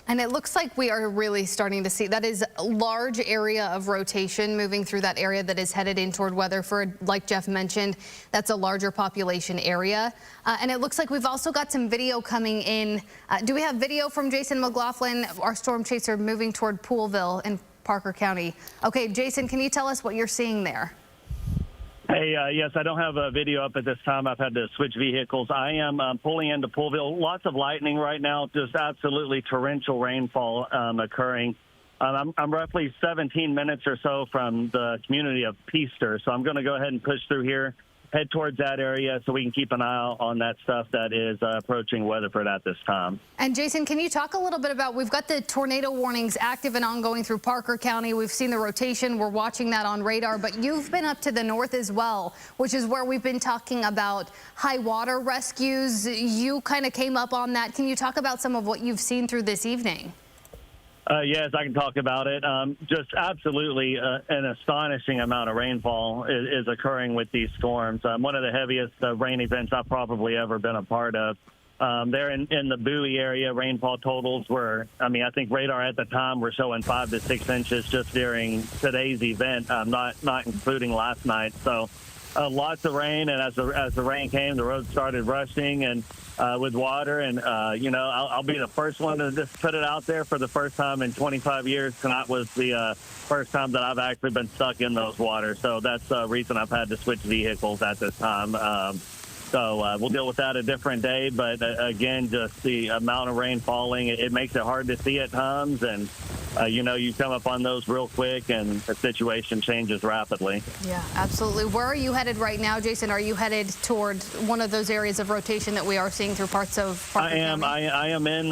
And it looks like we are really starting to see that is a large area of rotation moving through that area that is headed in toward Weatherford. Like Jeff mentioned, that's a larger population area. And it looks like we've also got some video coming in. Do we have video from Jason McLaughlin, our storm chaser, moving toward Poolville in Parker County? Okay, Jason, can you tell us what you're seeing there? Hey, yes, I don't have a video up at this time. I've had to switch vehicles. I am pulling into Poolville. Lots of lightning right now, just absolutely torrential rainfall occurring. I'm roughly 17 minutes or so from the community of Peaster, so I'm going to go ahead and push through here, head towards that area so we can keep an eye out on that stuff that is approaching Weatherford at this time. And Jason, can you talk a little bit about, we've got the tornado warnings active and ongoing through Parker County. We've seen the rotation. We're watching that on radar, but you've been up to the north as well, which is where we've been talking about high water rescues. You kind of came up on that. Can you talk about some of what you've seen through this evening? Yes, I can talk about it. Just absolutely an astonishing amount of rainfall is occurring with these storms. One of the heaviest rain events I've probably ever been a part of. There in the Bowie area, rainfall totals were, I think radar at the time were showing 5 to 6 inches just during today's event, not including last night. So lots of rain, and as the rain came, the roads started rushing and with water. And I'll be the first one to just put it out there. For the first time in 25 years, tonight was the first time that I've actually been stuck in those waters. So that's the reason I've had to switch vehicles at this time. So we'll deal with that a different day. But again, just the amount of rain falling, it makes it hard to see at times. And, you come up on those real quick and the situation changes rapidly. Yeah, absolutely. Where are you headed right now, Jason? Are you headed toward one of those areas of rotation that we are seeing through parts of Parker County? I am in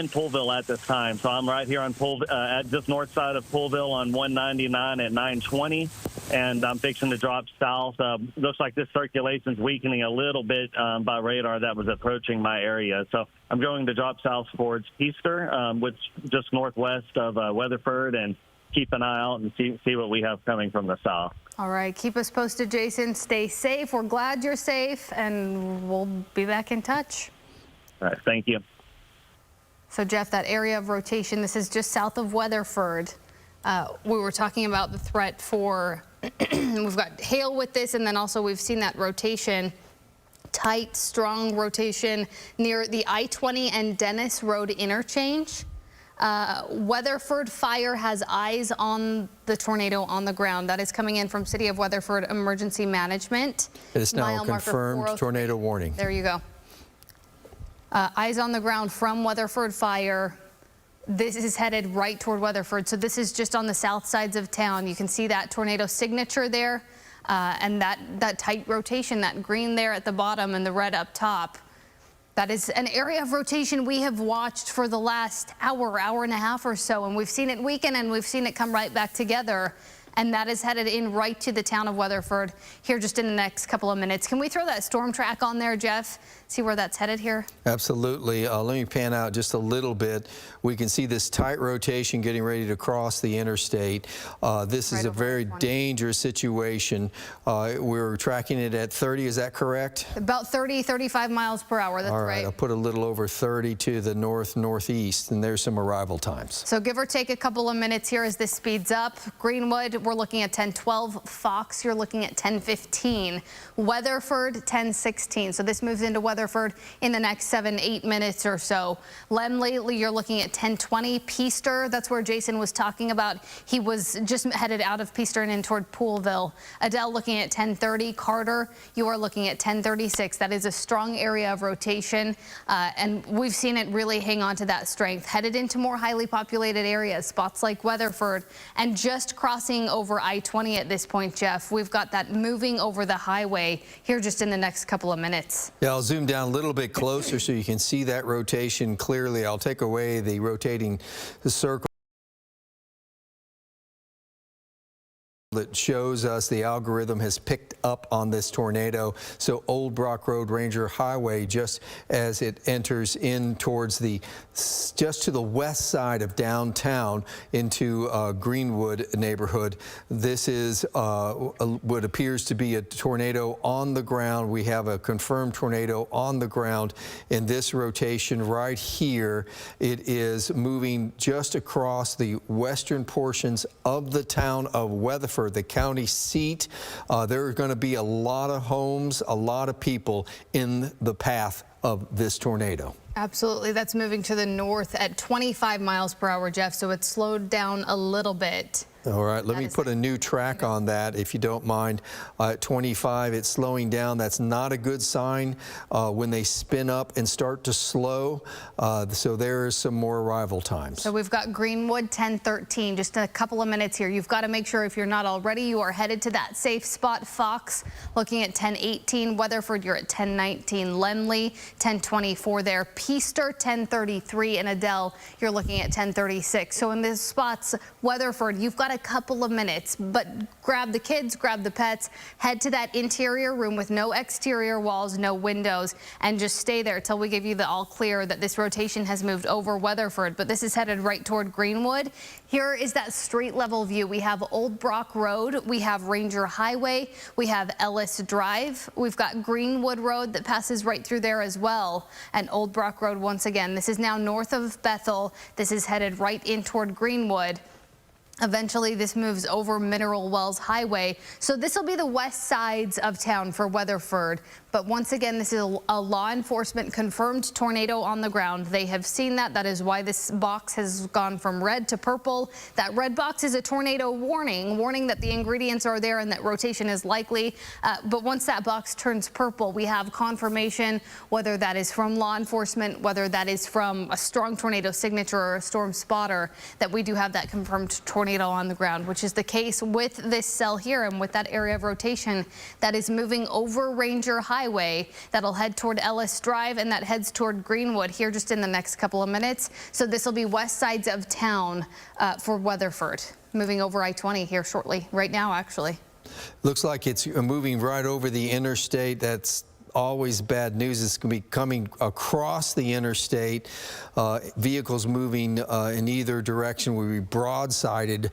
Poolville at this time. So I'm right here on at just north side of Poolville on 199 at 920. And I'm fixing to drop south. Looks like this circulation's weakening a little bit by radar that was approaching my area. So I'm going to drop south towards Peaster, which just northwest of Weatherford, and keep an eye out and see what we have coming from the south. All right, keep us posted, Jason. Stay safe. We're glad you're safe, and we'll be back in touch. All right, thank you. So, Jeff, that area of rotation, this is just south of Weatherford. We were talking about the threat for, we've got hail with this, and then also we've seen that rotation, tight, strong rotation near the I-20 and Dennis Road interchange. Weatherford Fire has eyes on the tornado on the ground. That is coming in from City of Weatherford Emergency Management. It is now a confirmed tornado warning. There you go. Eyes on the ground from Weatherford Fire. This is headed right toward Weatherford. So this is just on the south sides of town. You can see that tornado signature there, and that tight rotation, that green there at the bottom and the red up top. That is an area of rotation we have watched for the last hour and a half or so, and we've seen it weaken and we've seen it come right back together. and that is headed in right to the town of Weatherford here just in the next couple of minutes. Can we throw that storm track on there, Jeff? See where that's headed here? Absolutely. Let me pan out just a little bit. We can see this tight rotation getting ready to cross the interstate. This is a very dangerous situation. We're tracking it at 30, is that correct? About 30, 35 miles per hour, that's All right. I'll put a little over 30 to the northeast, and there's some arrival times. So give or take a couple of minutes here as this speeds up. Greenwood, we're looking at 10:12. Fox, you're looking at 10:15. Weatherford, 10:16. So this moves into Weatherford in the next 7-8 minutes or so. Lemley, you're looking at 10:20. Peaster, that's where Jason was talking about. He was just headed out of Peaster and in toward Poolville. Adele looking at 10:30. Carter, you are looking at 10:36. That is a strong area of rotation, and we've seen it really hang on to that strength. Headed into more highly populated areas, spots like Weatherford, and just crossing over I-20 at this point, Jeff. We've got that moving over the highway here just in the next couple of minutes. Yeah, I'll zoom down a little bit closer so you can see that rotation clearly. I'll take away the rotating circle that shows us the algorithm has picked up on this tornado. So Old Brock Road, Ranger Highway, just as it enters in towards just to the west side of downtown into Greenwood neighborhood. This is what appears to be a tornado on the ground. We have a confirmed tornado on the ground in this rotation right here. It is moving just across the western portions of the town of Weatherford, the county seat. There are going to be a lot of homes, a lot of people in the path of this tornado. Absolutely. That's moving to the north at 25 miles per hour, Jeff, so it's slowed down a little bit. All right, let me put a new track on that, if you don't mind. At 25, it's slowing down. That's not a good sign when they spin up and start to slow. So there is some more arrival times. So we've got Greenwood 10:13, just a couple of minutes here. You've got to make sure, if you're not already, you are headed to that safe spot. Fox looking at 10:18. Weatherford, you're at 10:19. Lemley 10:24 there. Peaster 10:33, and Adele, you're looking at 10:36. So in these spots, Weatherford, you've got a couple of minutes, but grab the kids, grab the pets, head to that interior room with no exterior walls, no windows, and just stay there till we give you the all clear that this rotation has moved over Weatherford. But this is headed right toward Greenwood. Here is that street level view. We have Old Brock Road, we have Ranger Highway, we have Ellis Drive, we've got Greenwood Road that passes right through there as well, and Old Brock Road once again. This is now north of Bethel. This is headed right in toward Greenwood. Eventually, this moves over Mineral Wells Highway. So this will be the west sides of town for Weatherford. But once again, this is a law enforcement confirmed tornado on the ground. They have seen that. That is why this box has gone from red to purple. That red box is a tornado warning that the ingredients are there and that rotation is likely. But once that box turns purple, we have confirmation, whether that is from law enforcement, whether that is from a strong tornado signature or a storm spotter, that we do have that confirmed tornado on the ground, which is the case with this cell here and with that area of rotation that is moving over Ranger Highway. That'll head toward Ellis Drive, and that heads toward Greenwood here just in the next couple of minutes. So this will be west sides of town for Weatherford, moving over I-20 here shortly, right now actually. Looks like it's moving right over the interstate. That's always bad news. It's going to be coming across the interstate. Vehicles moving in either direction will be broadsided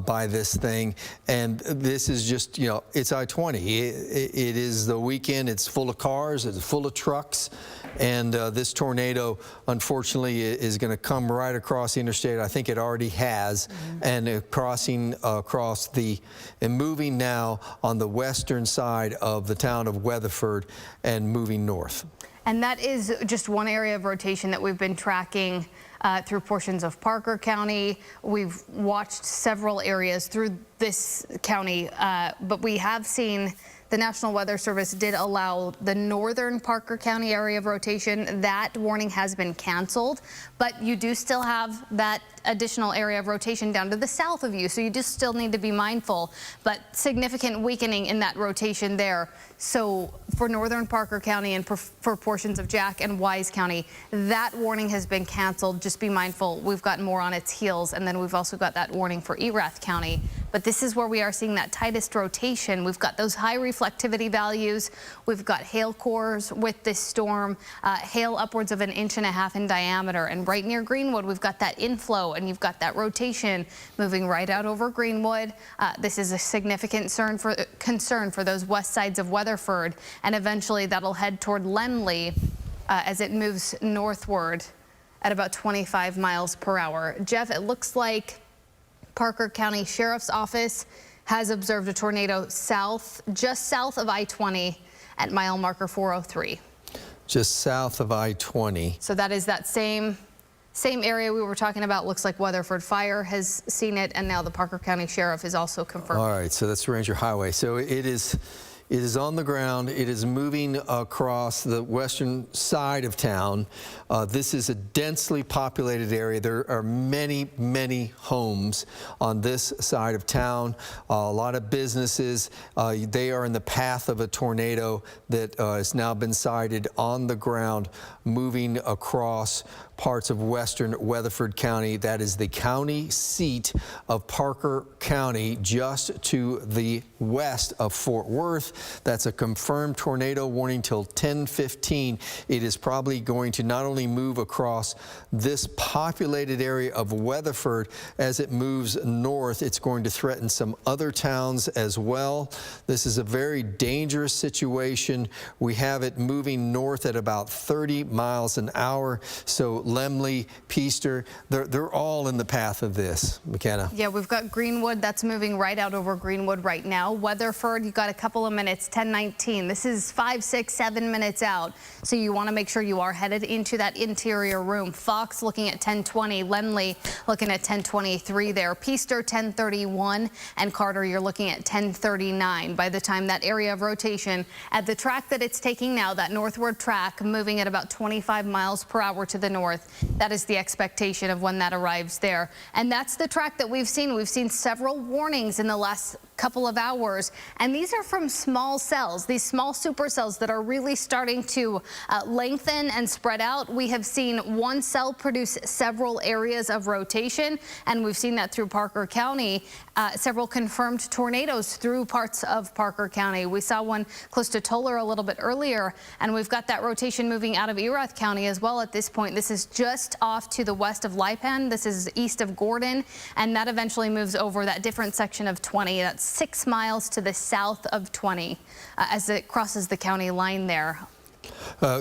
by this thing. And this is just, you know, it's I-20. It is the weekend. It's full of cars. It's full of trucks. And this tornado, unfortunately, is going to come right across the interstate. I think it already has. And crossing across and moving now on the western side of the town of Weatherford and moving north. And that is just one area of rotation that we've been tracking through portions of Parker County. We've watched several areas through this county, but we have seen the National Weather Service did allow the northern Parker County area of rotation. That warning has been canceled, but you do still have that additional area of rotation down to the south of you, so you just still need to be mindful, but significant weakening in that rotation there. So for northern Parker County and for portions of Jack and Wise County, that warning has been canceled. Just be mindful. We've got more on its heels, and then we've also got that warning for Erath County. But this is where we are seeing that tightest rotation. We've got those high reflectivity values. We've got hail cores with this storm, hail upwards of 1.5 inches in diameter. And right near Greenwood, we've got that inflow, and you've got that rotation moving right out over Greenwood. This is a significant concern for those west sides of Weatherford, and eventually that'll head toward Lemley as it moves northward at about 25 miles per hour. Jeff, it looks like Parker County Sheriff's Office has observed a tornado just south of I-20 at mile marker 403. Just south of I-20. So that is that same area we were talking about. Looks like Weatherford Fire has seen it, and now the Parker County Sheriff is also confirmed. All right, so that's Ranger Highway. So it is on the ground. It is moving across the western side of town. This is a densely populated area. There are many, many homes on this side of town. A lot of businesses. They are in the path of a tornado that has now been sighted on the ground, moving across parts of western Weatherford County. That is the county seat of Parker County, just to the west of Fort Worth. That's a confirmed tornado warning till 10:15. It is probably going to not only move across this populated area of Weatherford, as it moves north, it's going to threaten some other towns as well. This is a very dangerous situation. We have it moving north at about 30 miles an hour. So Lemley, Peaster, they're all in the path of this. McKenna. Yeah, we've got Greenwood. That's moving right out over Greenwood right now. Weatherford, you've got a couple of minutes, 10:19. This is 5, 6, 7 minutes out. So you want to make sure you are headed into that interior room. Fox looking at 10:20. Lemley looking at 10:23 there. Peaster 10:31. And Carter, you're looking at 10:39. By the time that area of rotation at the track that it's taking now, that northward track moving at about 25 miles per hour to the north, that is the expectation of when that arrives there. And that's the track that we've seen. We've seen several warnings in the last couple of hours, and these are from small cells, these small supercells that are really starting to lengthen and spread out. We have seen one cell produce several areas of rotation, and we've seen that through Parker County, several confirmed tornadoes through parts of Parker County. We saw one close to Toller a little bit earlier, and we've got that rotation moving out of Erath County as well at this point. This is just off to the west of Lipan. This is east of Gordon, and that eventually moves over that different section of 20. That's 6 miles to the south of 20 as it crosses the county line there.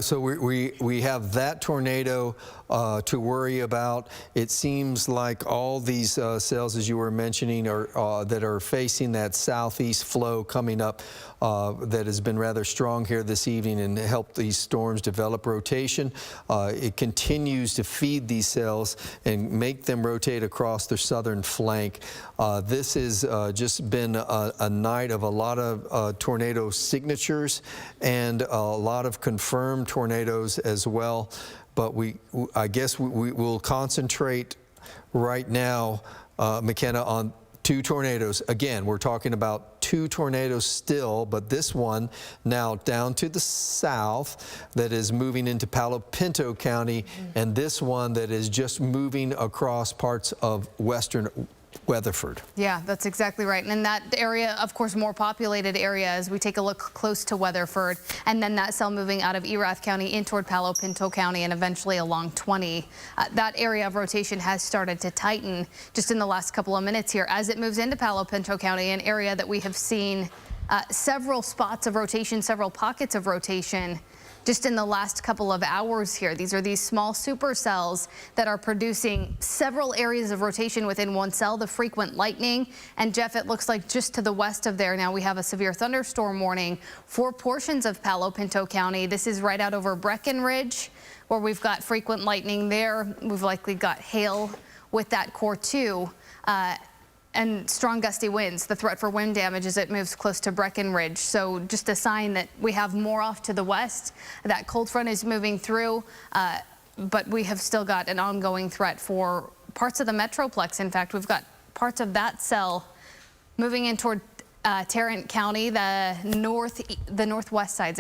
So we have that tornado to worry about. It seems like all these cells, as you were mentioning, are that are facing that southeast flow coming up that has been rather strong here this evening and helped these storms develop rotation. It continues to feed these cells and make them rotate across their southern flank. This has just been a night of a lot of tornado signatures and a lot of confirmed tornadoes as well. But I guess we will concentrate right now, McKenna, on 2 tornadoes. Again, we're talking about 2 tornadoes still, but this one now down to the south that is moving into Palo Pinto County, and this one that is just moving across parts of western Weatherford. Yeah, that's exactly right. And in that area, of course, more populated area as we take a look close to Weatherford, and then that cell moving out of Erath County in toward Palo Pinto County and eventually along 20. That area of rotation has started to tighten just in the last couple of minutes here as it moves into Palo Pinto County, an area that we have seen several spots of rotation, several pockets of rotation just in the last couple of hours here. These are these small supercells that are producing several areas of rotation within one cell, the frequent lightning. And Jeff, it looks like just to the west of there now we have a severe thunderstorm warning for portions of Palo Pinto County. This is right out over Breckenridge, where we've got frequent lightning there. We've likely got hail with that core too. And strong gusty winds, the threat for wind damage as it moves close to Breckenridge. So just a sign that we have more off to the west. That cold front is moving through, but we have still got an ongoing threat for parts of the Metroplex. In fact, we've got parts of that cell moving in toward Tarrant County, the northwest sides,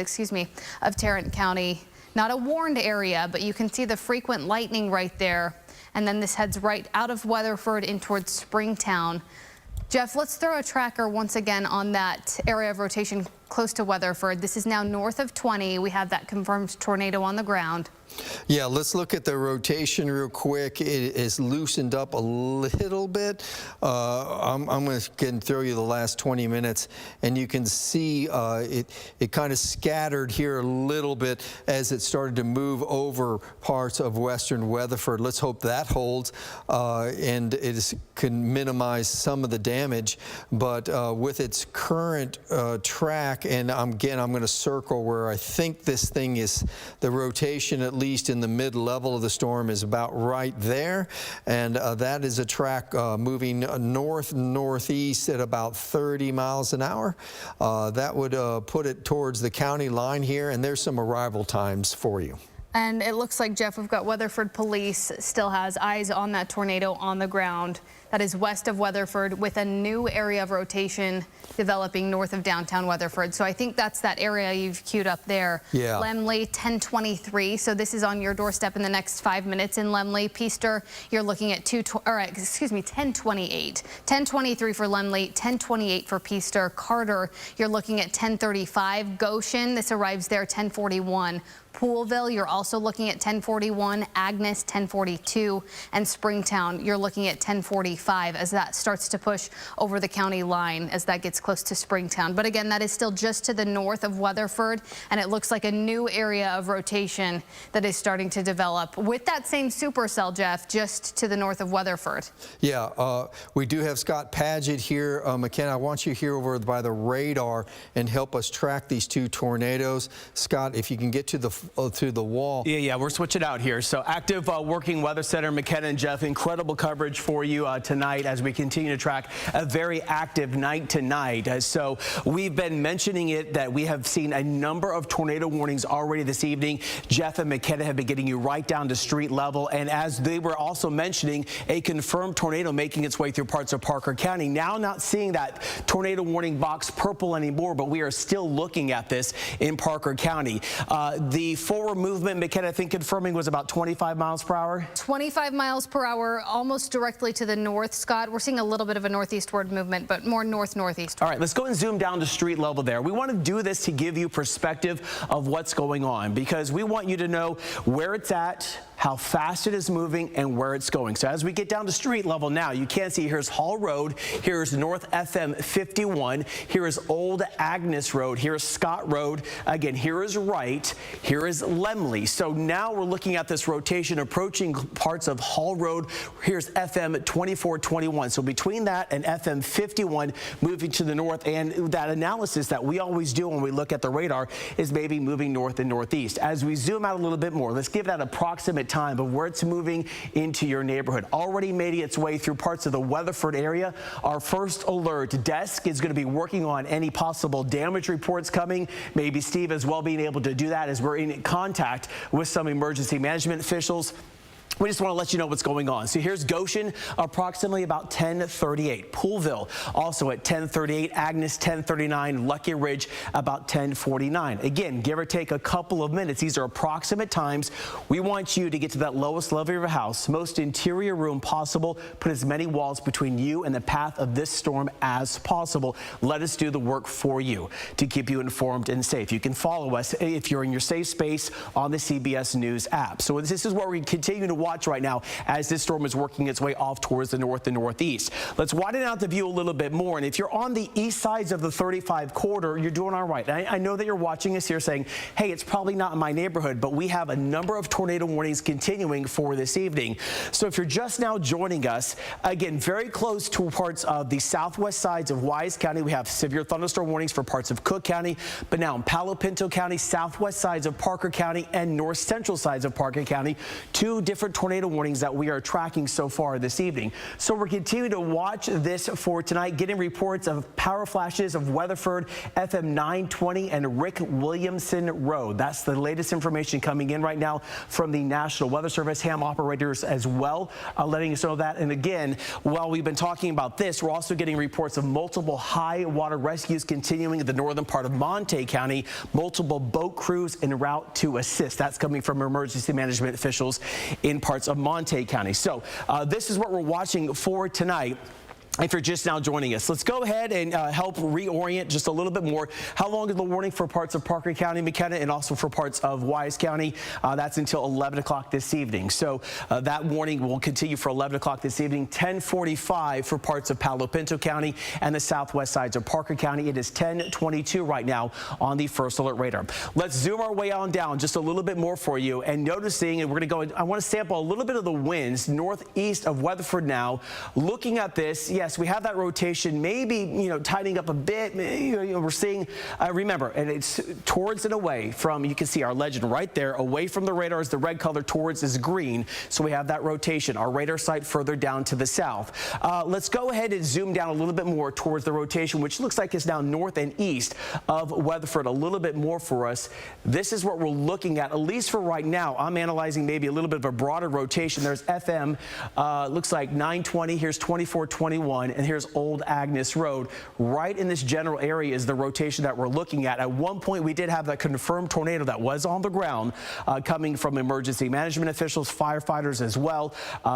of Tarrant County. Not a warned area, but you can see the frequent lightning right there. And then this heads right out of Weatherford in towards Springtown. Jeff, let's throw a tracker once again on that area of rotation close to Weatherford. This is now north of 20. We have that confirmed tornado on the ground. Yeah, let's look at the rotation real quick. It is loosened up a little bit. I'm going to throw you the last 20 minutes, and you can see it kind of scattered here a little bit as it started to move over parts of western Weatherford. Let's hope that holds, and it can minimize some of the damage. But with its current track, and again, I'm going to circle where I think this thing is, the rotation at least in the mid-level of the storm is about right there, and that is a track moving north-northeast at about 30 miles an hour. That would put it towards the county line here, and there's some arrival times for you. And it looks like, Jeff, we've got Weatherford Police still has eyes on that tornado on the ground. That is west of Weatherford with a new area of rotation developing north of downtown Weatherford. So I think that's that area you've queued up there. Yeah. Lemley, 1023. So this is on your doorstep in the next 5 minutes in Lemley. Peaster, you're looking at 1028. 1023 for Lemley, 1028 for Peaster. Carter, you're looking at 1035. Goshen, this arrives there 1041. Poolville, you're also looking at 1041. Agnes, 1042. And Springtown, you're looking at 1045 as that starts to push over the county line as that gets close to Springtown. But again, that is still just to the north of Weatherford, and it looks like a new area of rotation that is starting to develop with that same supercell, Jeff, just to the north of Weatherford. Yeah, we do have Scott Paget here. McKenna, I want you here over by the radar and help us track these two tornadoes. Scott, if you can get to the wall. Yeah, we're switching out here. So active working weather center, McKenna and Jeff, incredible coverage for you tonight as we continue to track a very active night tonight. So we've been mentioning it that we have seen a number of tornado warnings already this evening. Jeff and McKenna have been getting you right down to street level. And as they were also mentioning, a confirmed tornado making its way through parts of Parker County. Now not seeing that tornado warning box purple anymore, but we are still looking at this in Parker County. The forward movement, McKenna, I think confirming was about 25 miles per hour. 25 miles per hour, almost directly to the north, Scott. We're seeing a little bit of a northeastward movement, but more north-northeast. All right, let's go and zoom down to street level there. We want to do this to give you perspective of what's going on because we want you to know where it's at, how fast it is moving, and where it's going. So as we get down to street level now, you can see here's Hall Road, here's North FM 51, here is Old Agnes Road, here's Scott Road, again, here is Wright, here is Lemley. So now we're looking at this rotation approaching parts of Hall Road. Here's FM 2421. So between that and FM 51 moving to the north, and that analysis that we always do when we look at the radar is maybe moving north and northeast. As we zoom out a little bit more, let's give that approximate time of where it's moving into your neighborhood. Already made its way through parts of the Weatherford area. Our first alert desk is going to be working on any possible damage reports coming. Maybe Steve as well being able to do that as we're in contact with some emergency management officials. We just want to let you know what's going on. So here's Goshen, approximately about 1038. Poolville, also at 1038. Agnes, 1039. Lucky Ridge, about 1049. Again, give or take a couple of minutes. These are approximate times. We want you to get to that lowest level of your house, most interior room possible. Put as many walls between you and the path of this storm as possible. Let us do the work for you to keep you informed and safe. You can follow us if you're in your safe space on the CBS News app. So this is where we continue to watch right now as this storm is working its way off towards the north and northeast. Let's widen out the view a little bit more. And if you're on the east sides of the 35 corridor, you're doing all right. I know that you're watching us here saying, hey, it's probably not in my neighborhood, but we have a number of tornado warnings continuing for this evening. So if you're just now joining us, again, very close to parts of the southwest sides of Wise County, we have severe thunderstorm warnings for parts of Cook County, but now in Palo Pinto County, southwest sides of Parker County, and north central sides of Parker County, two different tornado warnings that we are tracking so far this evening. So we're continuing to watch this for tonight, getting reports of power flashes of Weatherford, FM 920 and Rick Williamson Road. That's the latest information coming in right now from the National Weather Service, ham operators as well, letting us know that. And again, while we've been talking about this, we're also getting reports of multiple high water rescues continuing in the northern part of Monte County, multiple boat crews en route to assist. That's coming from emergency management officials in parts of Monte County. So this is what we're watching for tonight. If you're just now joining us, let's go ahead and help reorient just a little bit more. How long is the warning for parts of Parker County, McKenna, and also for parts of Wise County? That's until 11 o'clock this evening. So that warning will continue for 11 o'clock this evening, 10:45 for parts of Palo Pinto County and the southwest sides of Parker County. It is 10:22 right now on the first alert radar. Let's zoom our way on down just a little bit more for you, and noticing, and we're going to go, I want to sample a little bit of the winds northeast of Weatherford now. Looking at this, yes, we have that rotation maybe, tightening up a bit. We're seeing, remember, and it's towards and away from, you can see our legend right there, away from the radar is the red color, towards is green. So we have that rotation. Our radar site further down to the south. Let's go ahead and zoom down a little bit more towards the rotation, which looks like it's now north and east of Weatherford a little bit more for us. This is what we're looking at least for right now. I'm analyzing maybe a little bit of a broader rotation. There's FM, looks like 920, here's 2421. And here's Old Agnes Road. Right in this general area is the rotation that we're looking at. At one point, we did have that confirmed tornado that was on the ground coming from emergency management officials, firefighters as well.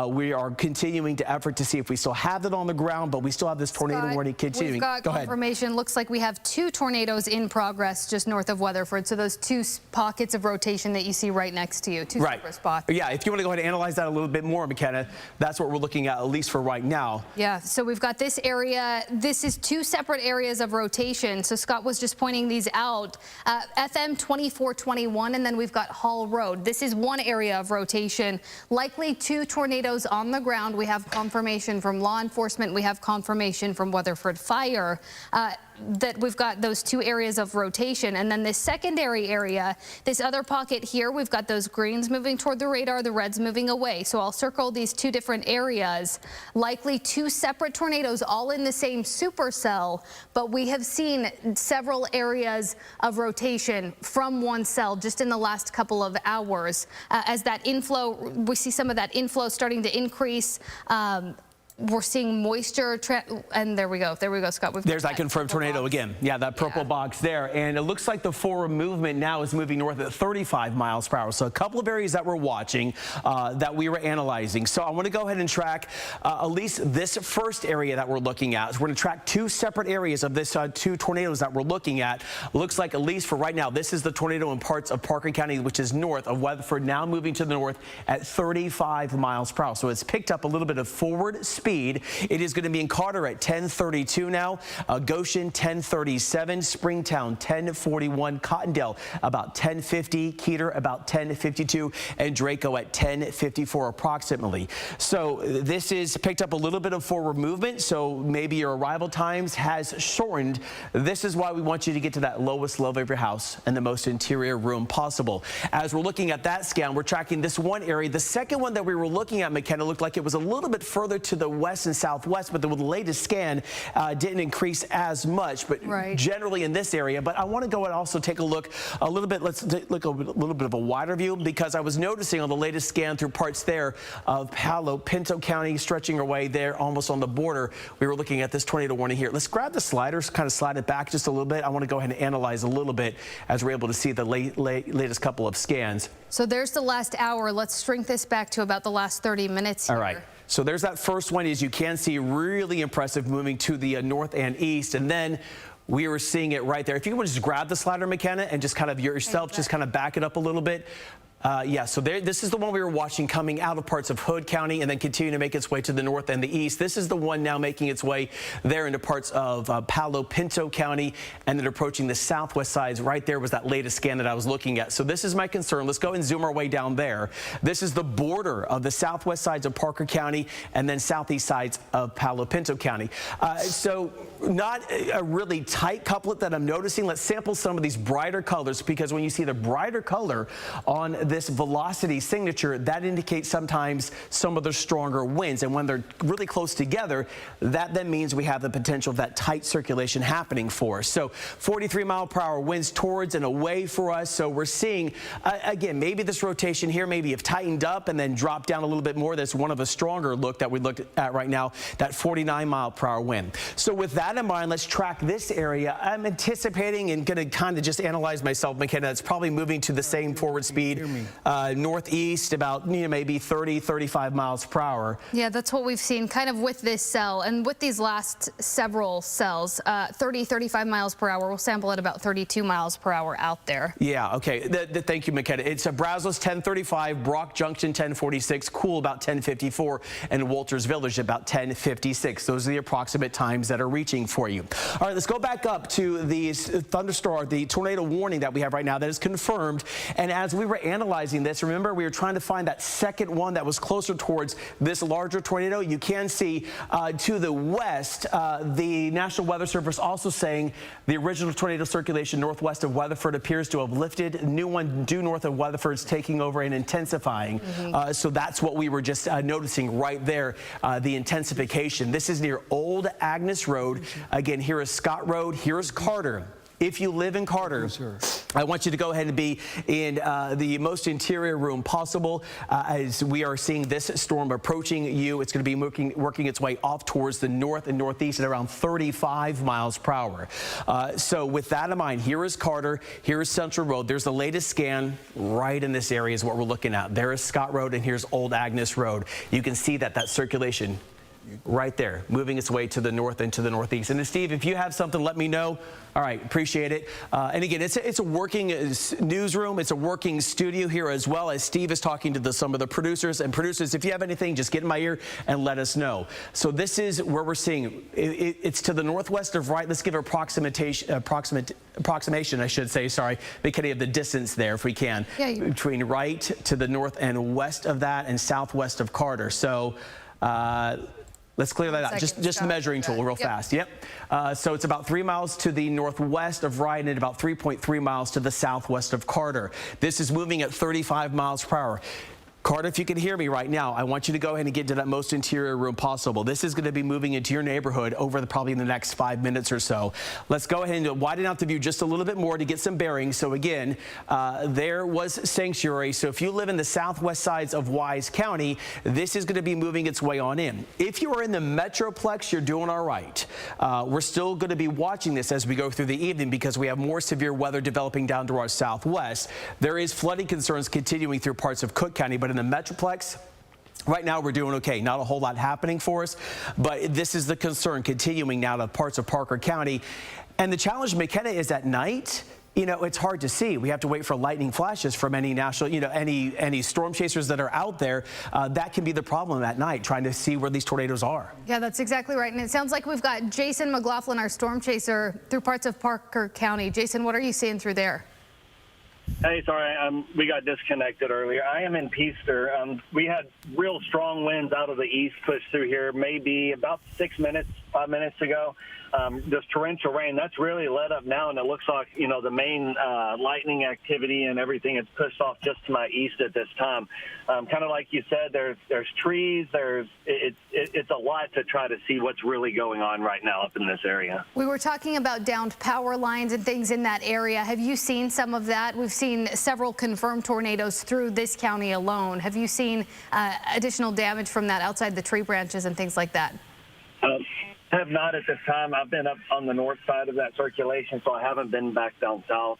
We are continuing to effort to see if we still have it on the ground, but we still have this tornado warning continuing. We've got confirmation. Looks like we have 2 tornadoes in progress just north of Weatherford. So those 2 pockets of rotation that you see right next to you, 2 separate spots. Yeah, if you want to go ahead and analyze that a little bit more, McKenna, that's what we're looking at least for right now. Yeah, so we've got this area. This is 2 separate areas of rotation. So Scott was just pointing these out. FM 2421, and then we've got Hall Road. This is one area of rotation. Likely 2 tornadoes on the ground. We have confirmation from law enforcement. We have confirmation from Weatherford Fire that we've got those 2 areas of rotation. And then this secondary area, this other pocket here, we've got those greens moving toward the radar, the reds moving away. So I'll circle these 2 different areas. Likely 2 separate tornadoes all in the same supercell, but we have seen several areas of rotation from one cell just in the last couple of hours. As that inflow, we see some of that inflow starting to increase. We're seeing moisture, and there we go, Scott. There's that confirmed tornado again. Yeah, that purple box there. And it looks like the forward movement now is moving north at 35 miles per hour. So a couple of areas that we're watching, that we were analyzing. So I want to go ahead and track at least this first area that we're looking at. So we're going to track 2 separate areas of this 2 tornadoes that we're looking at. Looks like at least for right now, this is the tornado in parts of Parker County, which is north of Weatherford, now moving to the north at 35 miles per hour. So it's picked up a little bit of forward speed. It is going to be in Carter at 10:32 now, Goshen 10:37, Springtown 10:41, Cottondale about 10:50, Keeter about 10:52, and Draco at 10:54 approximately. So this is picked up a little bit of forward movement, so maybe your arrival times has shortened. This is why we want you to get to that lowest level of your house and the most interior room possible. As we're looking at that scan, we're tracking this one area. The second one that we were looking at, McKenna, looked like it was a little bit further to the west and southwest, but the latest scan didn't increase as much, but generally in this area. But I want to go and also take a look a little bit. Let's look a little bit of a wider view, because I was noticing on the latest scan through parts there of Palo Pinto County, stretching away there almost on the border, we were looking at this tornado warning here. Let's grab the sliders, kind of slide it back just a little bit. I want to go ahead and analyze a little bit as we're able to see the latest couple of scans. So there's the last hour. Let's shrink this back to about the last 30 minutes here. All right. So there's that first one, as you can see, really impressive, moving to the north and east. And then we were seeing it right there. If you want to just grab the slider, McKenna, and just kind of yourself, just kind of back it up a little bit. Yeah, so this is the one we were watching coming out of parts of Hood County and then continuing to make its way to the north and the east. This is the one now making its way there into parts of Palo Pinto County and then approaching the southwest sides. Right there was that latest scan that I was looking at. So this is my concern. Let's go and zoom our way down there. This is the border of the southwest sides of Parker County and then southeast sides of Palo Pinto County. So not a really tight couplet that I'm noticing. Let's sample some of these brighter colors, because when you see the brighter color on this velocity signature, that indicates sometimes some of the stronger winds. And when they're really close together, that then means we have the potential of that tight circulation happening for us. So 43-mile-per-hour winds towards and away for us. So we're seeing, again, maybe this rotation here maybe have tightened up and then dropped down a little bit more. That's one of a stronger look that we looked at right now, that 49-mile-per-hour wind. So with that in mind, let's track this area. I'm anticipating and going to kind of just analyze myself, McKenna. It's probably moving to the same forward speed, northeast, about maybe 30, 35 miles per hour. Yeah, that's what we've seen kind of with this cell and with these last several cells. 30, 35 miles per hour. We'll sample at about 32 miles per hour out there. Yeah, okay. Thank you, McKenna. It's Brazos 1035, Brock Junction 1046, Cool about 1054, and Walters Village about 1056. Those are the approximate times that are reaching for you. All right, let's go back up to the thunderstorm, the tornado warning that we have right now that is confirmed. And as we were analyzing this, remember we were trying to find that second one that was closer towards this larger tornado. You can see to the west, the National Weather Service also saying the original tornado circulation northwest of Weatherford appears to have lifted. New one due north of Weatherford is taking over and intensifying. So that's what we were just noticing right there, the intensification. This is near Old Agnes Road. Again, here is Scott Road. Here is Carter. If you live in Carter, I want you to go ahead and be in the most interior room possible as we are seeing this storm approaching you. It's going to be working its way off towards the north and northeast at around 35 miles per hour. So with that in mind, here is Carter, here is Central Road. There's the latest scan right in this area is what we're looking at. There is Scott Road and here's Old Agnes Road. You can see that circulation right there, moving its way to the north and to the northeast. And Steve, if you have something, let me know. All right, appreciate it. And again, it's a working newsroom. It's a working studio here as well as Steve is talking to some of the producers. And producers, if you have anything, just get in my ear and let us know. So this is where we're seeing it's to the northwest of Wright. Let's give an approximation, I should say. Sorry, because of the distance there, if we can, between Wright to the north and west of that, and southwest of Carter. So. Let's clear that out. Just the measuring tool real fast. Yep. So it's about 3 miles to the northwest of Wright and about 3.3 miles to the southwest of Carter. This is moving at 35 miles per hour. Carter, if you can hear me right now, I want you to go ahead and get to that most interior room possible. This is going to be moving into your neighborhood over probably in the next 5 minutes or so. Let's go ahead and widen out the view just a little bit more to get some bearings. So again, there was Sanctuary. So if you live in the southwest sides of Wise County, this is going to be moving its way on in. If you are in the Metroplex, you're doing all right. We're still going to be watching this as we go through the evening because we have more severe weather developing down to our southwest. There is flooding concerns continuing through parts of Cook County, but in the Metroplex, right now we're doing okay. Not a whole lot happening for us, but this is the concern continuing now to parts of Parker County. And the challenge, McKenna, is at night, it's hard to see. We have to wait for lightning flashes from any national, any storm chasers that are out there. That can be the problem at night, trying to see where these tornadoes are. Yeah, that's exactly right. And it sounds like we've got Jason McLaughlin, our storm chaser, through parts of Parker County. Jason, what are you seeing through there? Hey, sorry, we got disconnected earlier. I am in Peaster. We had real strong winds out of the east push through here maybe about 5 minutes ago. This torrential rain, that's really let up now, and it looks like, the main lightning activity and everything is pushed off just to my east at this time. Kind of like you said, there's trees, it's a lot to try to see what's really going on right now up in this area. We were talking about downed power lines and things in that area. Have you seen some of that? We've seen several confirmed tornadoes through this county alone. Have you seen additional damage from that outside the tree branches and things like that? Have not at this time. I've been up on the north side of that circulation, so I haven't been back down south,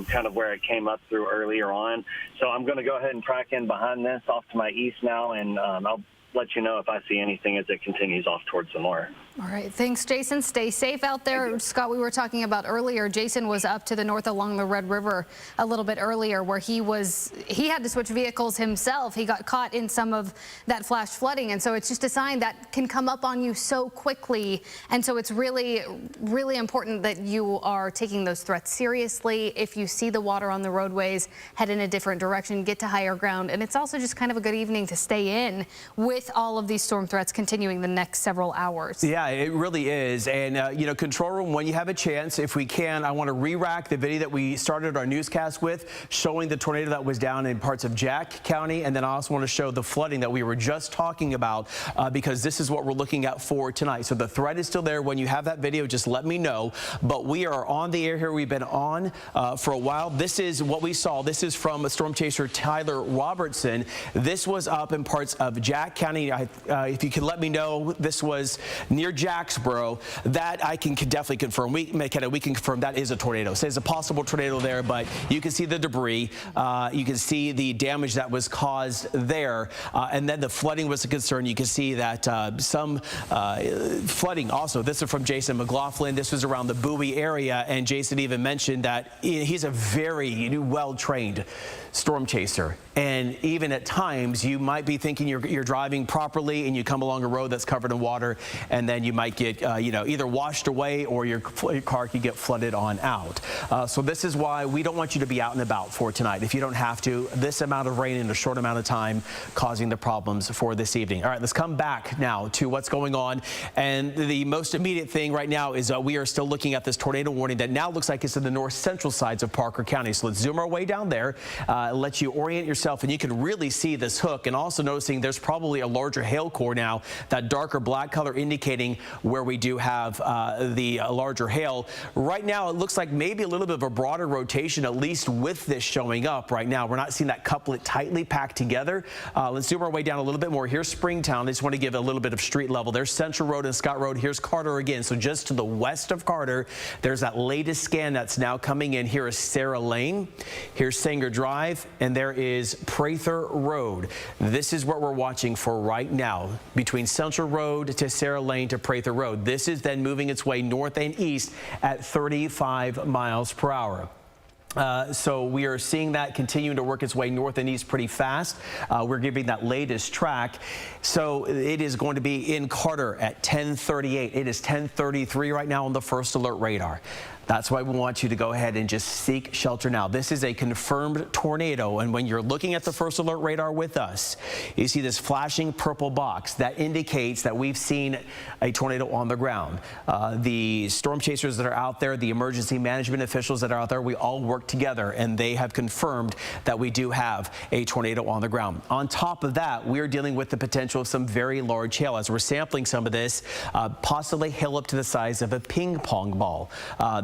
kind of where it came up through earlier on. So I'm going to go ahead and track in behind this off to my east now, and I'll let you know if I see anything as it continues off towards the north. All right. Thanks, Jason. Stay safe out there. Scott, we were talking about earlier, Jason was up to the north along the Red River a little bit earlier where he had to switch vehicles himself. He got caught in some of that flash flooding. And so it's just a sign that can come up on you so quickly. And so it's really, really important that you are taking those threats seriously. If you see the water on the roadways, head in a different direction, get to higher ground. And it's also just kind of a good evening to stay in with all of these storm threats continuing the next several hours. Yeah. it really is. And, you know, control room, when you have a chance, if we can, I want to re-rack the video that we started our newscast with, showing the tornado that was down in parts of Jack County. And then I also want to show the flooding that we were just talking about, because this is what we're looking at for tonight. So the threat is still there. When you have that video, just let me know. But we are on the air here. We've been on for a while. This is what we saw. This is from storm chaser Tyler Robertson. This was up in parts of Jack County. If you can let me know, this was near Jacksboro. That I can definitely confirm. We can confirm that is a tornado. So there's a possible tornado there, but you can see the debris. You can see the damage that was caused there. And then the flooding was a concern. You can see that some flooding also. This is from Jason McLaughlin. This was around the Bowie area. And Jason even mentioned that he's a very well-trained storm chaser. And even at times, you might be thinking you're driving properly and you come along a road that's covered in water, and then you might get either washed away or your car could get flooded on out. So this is why we don't want you to be out and about for tonight. If you don't have to, this amount of rain in a short amount of time causing the problems for this evening. All right, let's come back now to what's going on. And the most immediate thing right now is we are still looking at this tornado warning that now looks like it's in the north central sides of Parker County. So let's zoom our way down there, let you orient yourself, and you can really see this hook. And also noticing there's probably a larger hail core now, that darker black color indicating where we do have the larger hail. Right now, it looks like maybe a little bit of a broader rotation, at least with this showing up right now. We're not seeing that couplet tightly packed together. Let's zoom our way down a little bit more. Here's Springtown. I just want to give a little bit of street level. There's Central Road and Scott Road. Here's Carter again. So just to the west of Carter, there's that latest scan that's now coming in. Here is Sarah Lane. Here's Sanger Drive, and there is Prather Road. This is what we're watching for right now, between Central Road to Sarah Lane to Prather Road. This is then moving its way north and east at 35 miles per hour. So we are seeing that continuing to work its way north and east pretty fast. We're giving that latest track. So it is going to be in Carter at 10:38. It is 10:33 right now on the first alert radar. That's why we want you to go ahead and just seek shelter now. This is a confirmed tornado, and when you're looking at the first alert radar with us, you see this flashing purple box that indicates that we've seen a tornado on the ground. The storm chasers that are out there, the emergency management officials that are out there, we all work together, and they have confirmed that we do have a tornado on the ground. On top of that, we're dealing with the potential of some very large hail. As we're sampling some of this, possibly hail up to the size of a ping pong ball.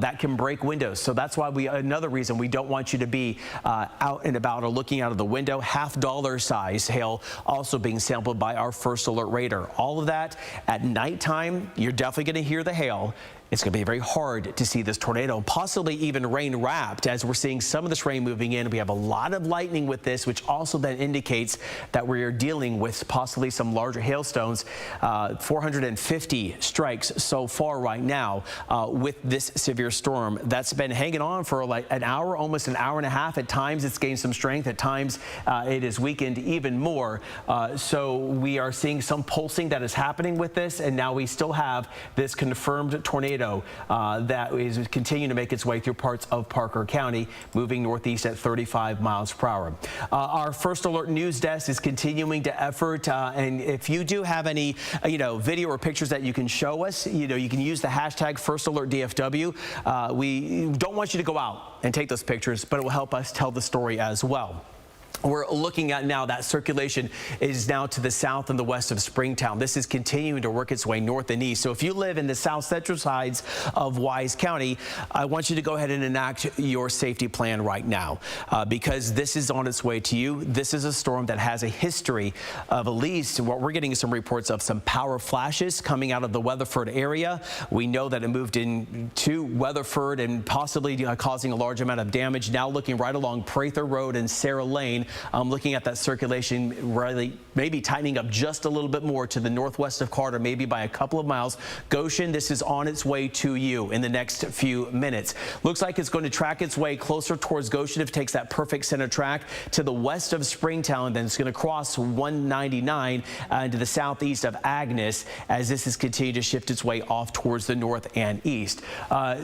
That can break windows. So that's why another reason we don't want you to be out and about or looking out of the window. $50 size hail also being sampled by our first alert radar. All of that at nighttime, you're definitely going to hear the hail. It's going to be very hard to see this tornado, possibly even rain wrapped, as we're seeing some of this rain moving in. We have a lot of lightning with this, which also then indicates that we are dealing with possibly some larger hailstones. 450 strikes so far right now with this severe storm that's been hanging on for like an hour, almost an hour and a half. At times it's gained some strength. At times it is weakened even more. So we are seeing some pulsing that is happening with this, and now we still have this confirmed tornado that is continuing to make its way through parts of Parker County, moving northeast at 35 miles per hour. Our first alert news desk is continuing to effort, and if you do have any video or pictures that you can show us, you can use the hashtag #FirstAlertDFW. We don't want you to go out and take those pictures, but it will help us tell the story as well. We're looking at now that circulation is now to the south and the west of Springtown. This is continuing to work its way north and east. So if you live in the south central sides of Wise County, I want you to go ahead and enact your safety plan right now because this is on its way to you. This is a storm that has a history of, at least what we're getting some reports of, some power flashes coming out of the Weatherford area. We know that it moved into Weatherford and possibly causing a large amount of damage. Now looking right along Prather Road and Sarah Lane. Looking at that circulation, really maybe tightening up just a little bit more to the northwest of Carter, maybe by a couple of miles. Goshen, this is on its way to you in the next few minutes. Looks like it's going to track its way closer towards Goshen if it takes that perfect center track to the west of Springtown. Then it's going to cross 199 into the southeast of Agnes as this is continuing to shift its way off towards the north and east.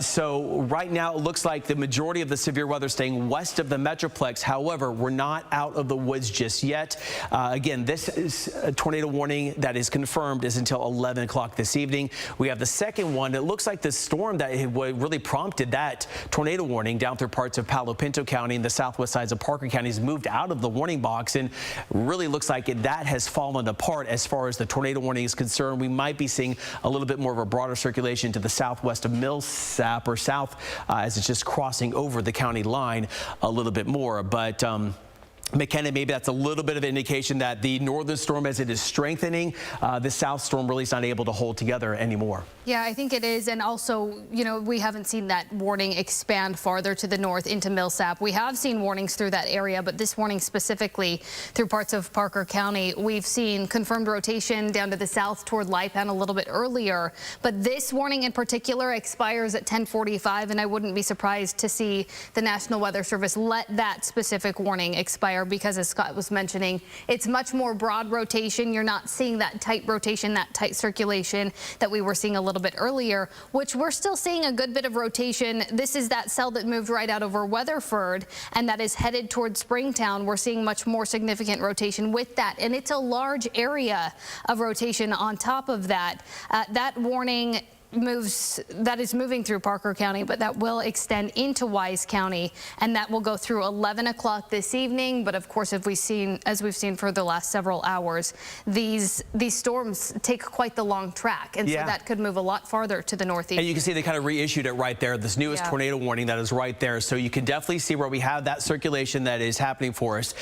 So right now it looks like the majority of the severe weather staying west of the Metroplex. However, we're not out of the woods just yet. Again, this is a tornado warning that is confirmed is until 11 o'clock this evening. We have the second one. It looks like the storm that really prompted that tornado warning down through parts of Palo Pinto County and the southwest sides of Parker County has moved out of the warning box, and really looks like that has fallen apart as far as the tornado warning is concerned. We might be seeing a little bit more of a broader circulation to the southwest of Millsap or south as it's just crossing over the county line a little bit more. But McKenna, maybe that's a little bit of an indication that the northern storm, as it is strengthening, the south storm really is not able to hold together anymore. Yeah, I think it is. And also, you know, we haven't seen that warning expand farther to the north into Millsap. We have seen warnings through that area, but this warning specifically through parts of Parker County, we've seen confirmed rotation down to the south toward Lipan a little bit earlier. But this warning in particular expires at 10:45, and I wouldn't be surprised to see the National Weather Service let that specific warning expire, because as Scott was mentioning, it's much more broad rotation. You're not seeing that tight rotation, that tight circulation that we were seeing a little bit earlier, which we're still seeing a good bit of rotation. This is that cell that moved right out over Weatherford and that is headed towards Springtown. We're seeing much more significant rotation with that, and it's a large area of rotation on top of that. That warning that is moving through Parker County, but that will extend into Wise County, and that will go through 11 o'clock this evening. But of course, as we've seen for the last several hours, these storms take quite the long track, and so that could move a lot farther to the northeast. And you can see they kind of reissued it right there, this newest tornado warning that is right there. So you can definitely see where we have that circulation that is happening for us.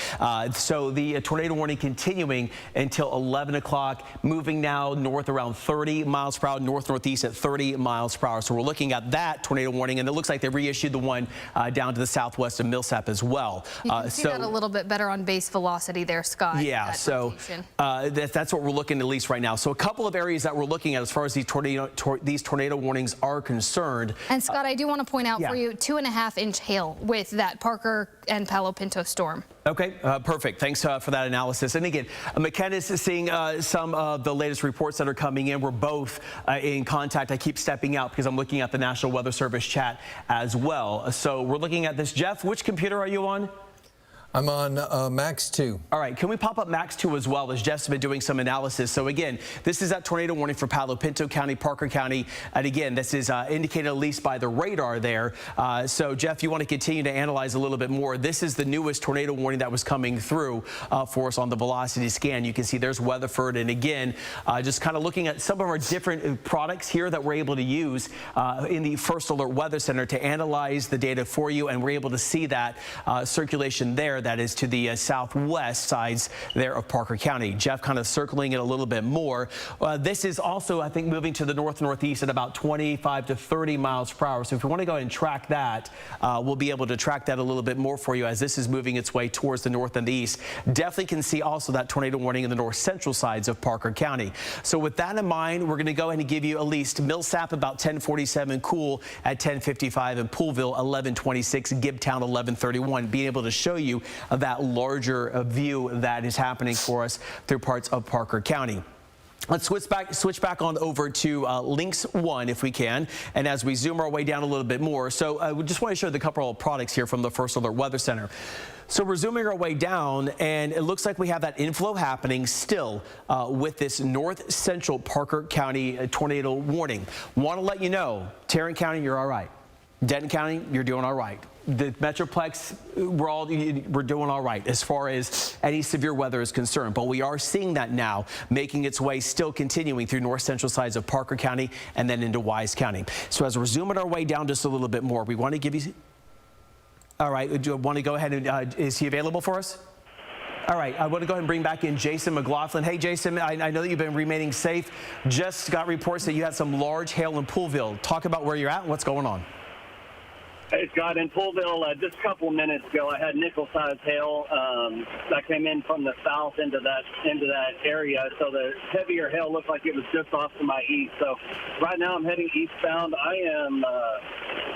So the tornado warning continuing until 11 o'clock, moving now north around 30 miles per hour, north-northeast at 30 miles per hour. So we're looking at that tornado warning, and it looks like they reissued the one down to the southwest of Millsap as well. You can see that a little bit better on base velocity there, Scott. Yeah, so that's what we're looking at least right now. So a couple of areas that we're looking at as far as these tornado warnings are concerned. And Scott, I do want to point out for you 2.5-inch hail with that Parker and Palo Pinto storm. Okay, perfect. Thanks for that analysis. And again, McKenna is seeing some of the latest reports that are coming in. We're both in contact. I keep stepping out because I'm looking at the National Weather Service chat as well. So we're looking at this. Jeff, which computer are you on? I'm on Max 2. All right, can we pop up Max 2 as well, as Jeff's been doing some analysis. So again, this is that tornado warning for Palo Pinto County, Parker County. And again, this is indicated at least by the radar there. So Jeff, you want to continue to analyze a little bit more. This is the newest tornado warning that was coming through for us on the velocity scan. You can see there's Weatherford. And again, just kind of looking at some of our different products here that we're able to use in the First Alert Weather Center to analyze the data for you. And we're able to see that circulation there. That is to the southwest sides there of Parker County. Jeff kind of circling it a little bit more. This is also, I think, moving to the north-northeast at about 25 to 30 miles per hour. So if you want to go ahead and track that, we'll be able to track that a little bit more for you as this is moving its way towards the north and the east. Definitely can see also that tornado warning in the north central sides of Parker County. So with that in mind, we're going to go ahead and give you at least Millsap about 10:47, Cool at 10:55, and Poolville 11:26, Gibtown 11:31, being able to show you that larger view that is happening for us through parts of Parker County. Let's switch back on over to Lynx 1 if we can, and as we zoom our way down a little bit more. So we just want to show the couple of products here from the First Alert Weather Center. So we're zooming our way down, and it looks like we have that inflow happening still with this north central Parker County tornado warning. Want to let you know, Tarrant County, you're all right. Denton County, you're doing all right. The Metroplex, we're doing all right as far as any severe weather is concerned. But we are seeing that now making its way, still continuing through north central sides of Parker County and then into Wise County. So as we're zooming our way down just a little bit more, we want to give you... All right, do you want to go ahead and... is he available for us? All right, I want to go ahead and bring back in Jason McLaughlin. Hey, Jason, I know that you've been remaining safe. Just got reports that you had some large hail in Poolville. Talk about where you're at and what's going on. Hey, Scott, in Poolville, just a couple of minutes ago, I had nickel-sized hail that came in from the south into that area. So the heavier hail looked like it was just off to my east. So right now I'm heading eastbound.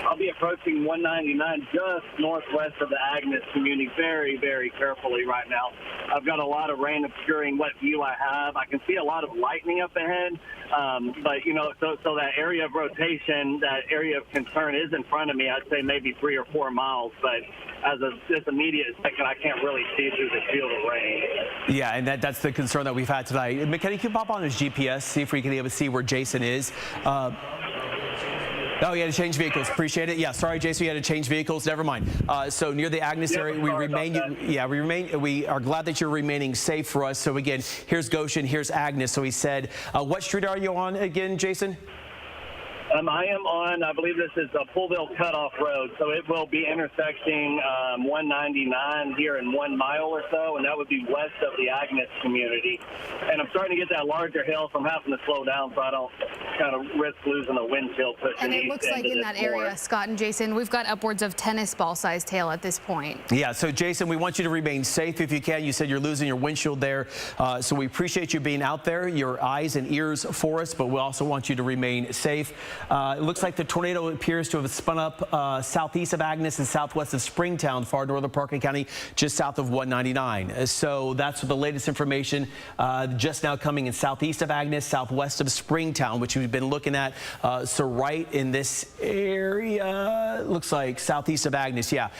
I'll be approaching 199 just northwest of the Agnes community. Very, very carefully right now. I've got a lot of rain obscuring what view I have. I can see a lot of lightning up ahead. But, you know, so that area of rotation, that area of concern is in front of me. I'd say maybe 3 or 4 miles, but as of this immediate second, I can't really see through the field of rain. Yeah, and that's the concern that we've had tonight. McKenny, can you pop on his GPS, see if we can even see where Jason is? Oh, you had to change vehicles. Appreciate it. Yeah, sorry, Jason, you had to change vehicles. Never mind. So near the Agnes area, we are glad that you're remaining safe for us. So again, here's Goshen, here's Agnes. So he said, what street are you on again, Jason? I am on, I believe this is a Pullville Cutoff Road, so it will be intersecting 199 here in 1 mile or so, and that would be west of the Agnes community. And I'm starting to get that larger hill, so I'm having to slow down so I don't kind of risk losing a wind chill pushing And it east looks like in that area, Scott and Jason, we've got upwards of tennis ball-sized hail at this point. Yeah, so Jason, we want you to remain safe if you can. You said you're losing your windshield there, so we appreciate you being out there, your eyes and ears for us, but we also want you to remain safe. It looks like the tornado appears to have spun up southeast of Agnes and southwest of Springtown, far northern Parker County, just south of 199. So that's the latest information just now coming in southeast of Agnes, southwest of Springtown, which we've been looking at. So right in this area, looks like southeast of Agnes, yeah.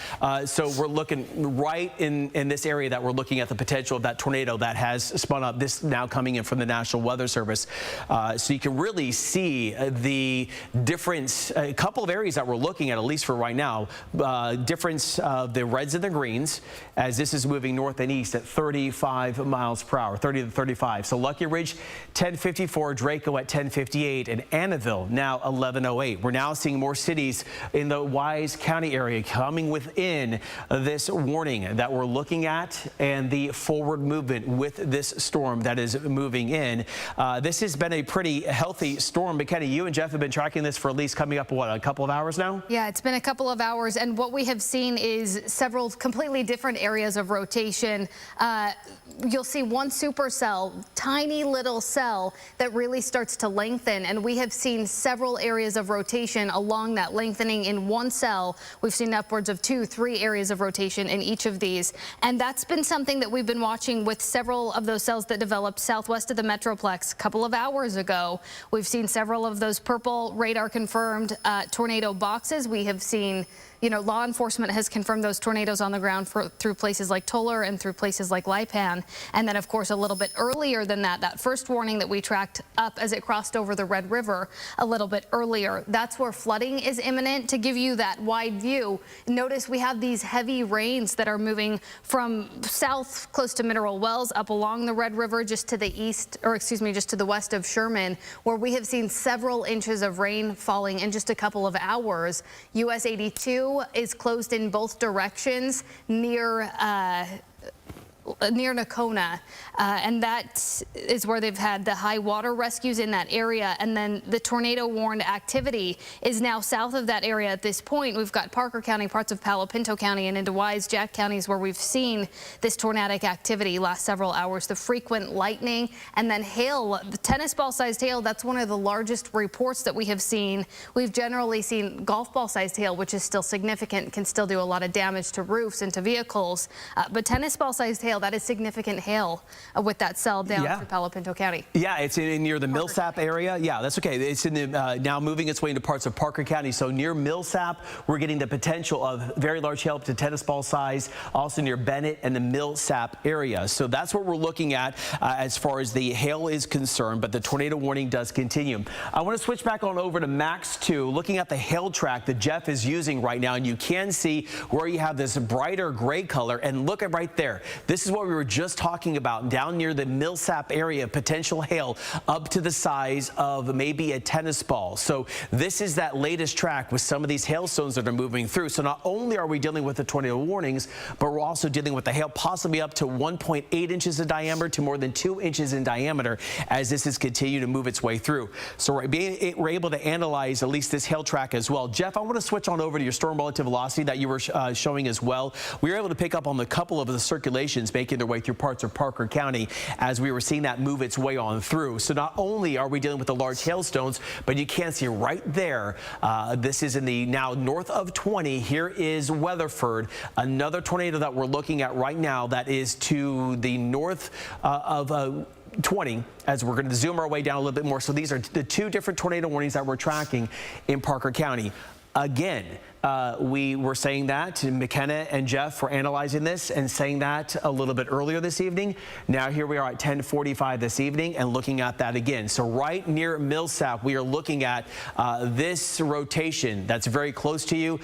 So we're looking right in this area that we're looking at the potential of that tornado that has spun up. This now coming in from the National Weather Service. So you can really see the difference, a couple of areas that we're looking at least for right now, difference of the reds and the greens as this is moving north and east at 35 miles per hour, 30 to 35. So Lucky Ridge 1054, Draco at 1058, and Annaville now 1108. We're now seeing more cities in the Wise County area coming within this warning that we're looking at and the forward movement with this storm that is moving in. This has been a pretty healthy storm. McKenny, you and Jeff have been tracking this for at least coming up, what, a couple of hours now? Yeah, it's been a couple of hours, and what we have seen is several completely different areas of rotation. You'll see one supercell, tiny little cell that really starts to lengthen, and we have seen several areas of rotation along that lengthening in one cell. We've seen upwards of 2, 3 areas of rotation in each of these, and that's been something that we've been watching with several of those cells that developed southwest of the Metroplex a couple of hours ago. We've seen several of those purple radar confirmed tornado boxes. We have seen, you know, law enforcement has confirmed those tornadoes on the ground through places like Toller and through places like Lipan. And then, of course, a little bit earlier than that, that first warning that we tracked up as it crossed over the Red River a little bit earlier, that's where flooding is imminent. To give you that wide view, notice we have these heavy rains that are moving from south close to Mineral Wells up along the Red River just to the east, or excuse me, just to the west of Sherman, where we have seen several inches of rain falling in just a couple of hours. US 82 is closed in both directions near Nakona, and that is where they've had the high water rescues in that area. And then the tornado warned activity is now south of that area at this point. We've got Parker County, parts of Palo Pinto County, and into Wise, Jack counties where we've seen this tornadic activity last several hours. The frequent lightning and then hail, the tennis ball sized hail, that's one of the largest reports that we have seen. We've generally seen golf ball sized hail, which is still significant, can still do a lot of damage to roofs and to vehicles. But tennis ball sized hail, that is significant hail with that cell down through Palo Pinto County. Yeah, it's in near the Millsap area. Yeah, that's okay. It's in the now moving its way into parts of Parker County. So near Millsap, we're getting the potential of very large hail up to tennis ball size, also near Bennett and the Millsap area. So that's what we're looking at as far as the hail is concerned, but the tornado warning does continue. I want to switch back on over to Max 2, looking at the hail track that Jeff is using right now, and you can see where you have this brighter gray color, and look at right there. This is what we were just talking about down near the Millsap area, potential hail up to the size of maybe a tennis ball. So this is that latest track with some of these hailstones that are moving through. So not only are we dealing with the tornado warnings, but we're also dealing with the hail possibly up to 1.8 inches in diameter to more than 2 inches in diameter as this is continuing to move its way through. So we're able to analyze at least this hail track as well. Jeff, I want to switch on over to your storm relative velocity that you were showing as well. We were able to pick up on a couple of the circulations making their way through parts of Parker County as we were seeing that move its way on through. So not only are we dealing with the large hailstones, but you can see right there, this is in the now north of 20. Here is Weatherford, another tornado that we're looking at right now that is to the north of 20, as we're going to zoom our way down a little bit more. So these are the two different tornado warnings that we're tracking in Parker County. again. We were saying that, McKenna and Jeff were analyzing this and saying that a little bit earlier this evening. Now here we are at 10:45 this evening and looking at that again. So right near Millsap, we are looking at this rotation that's very close to you.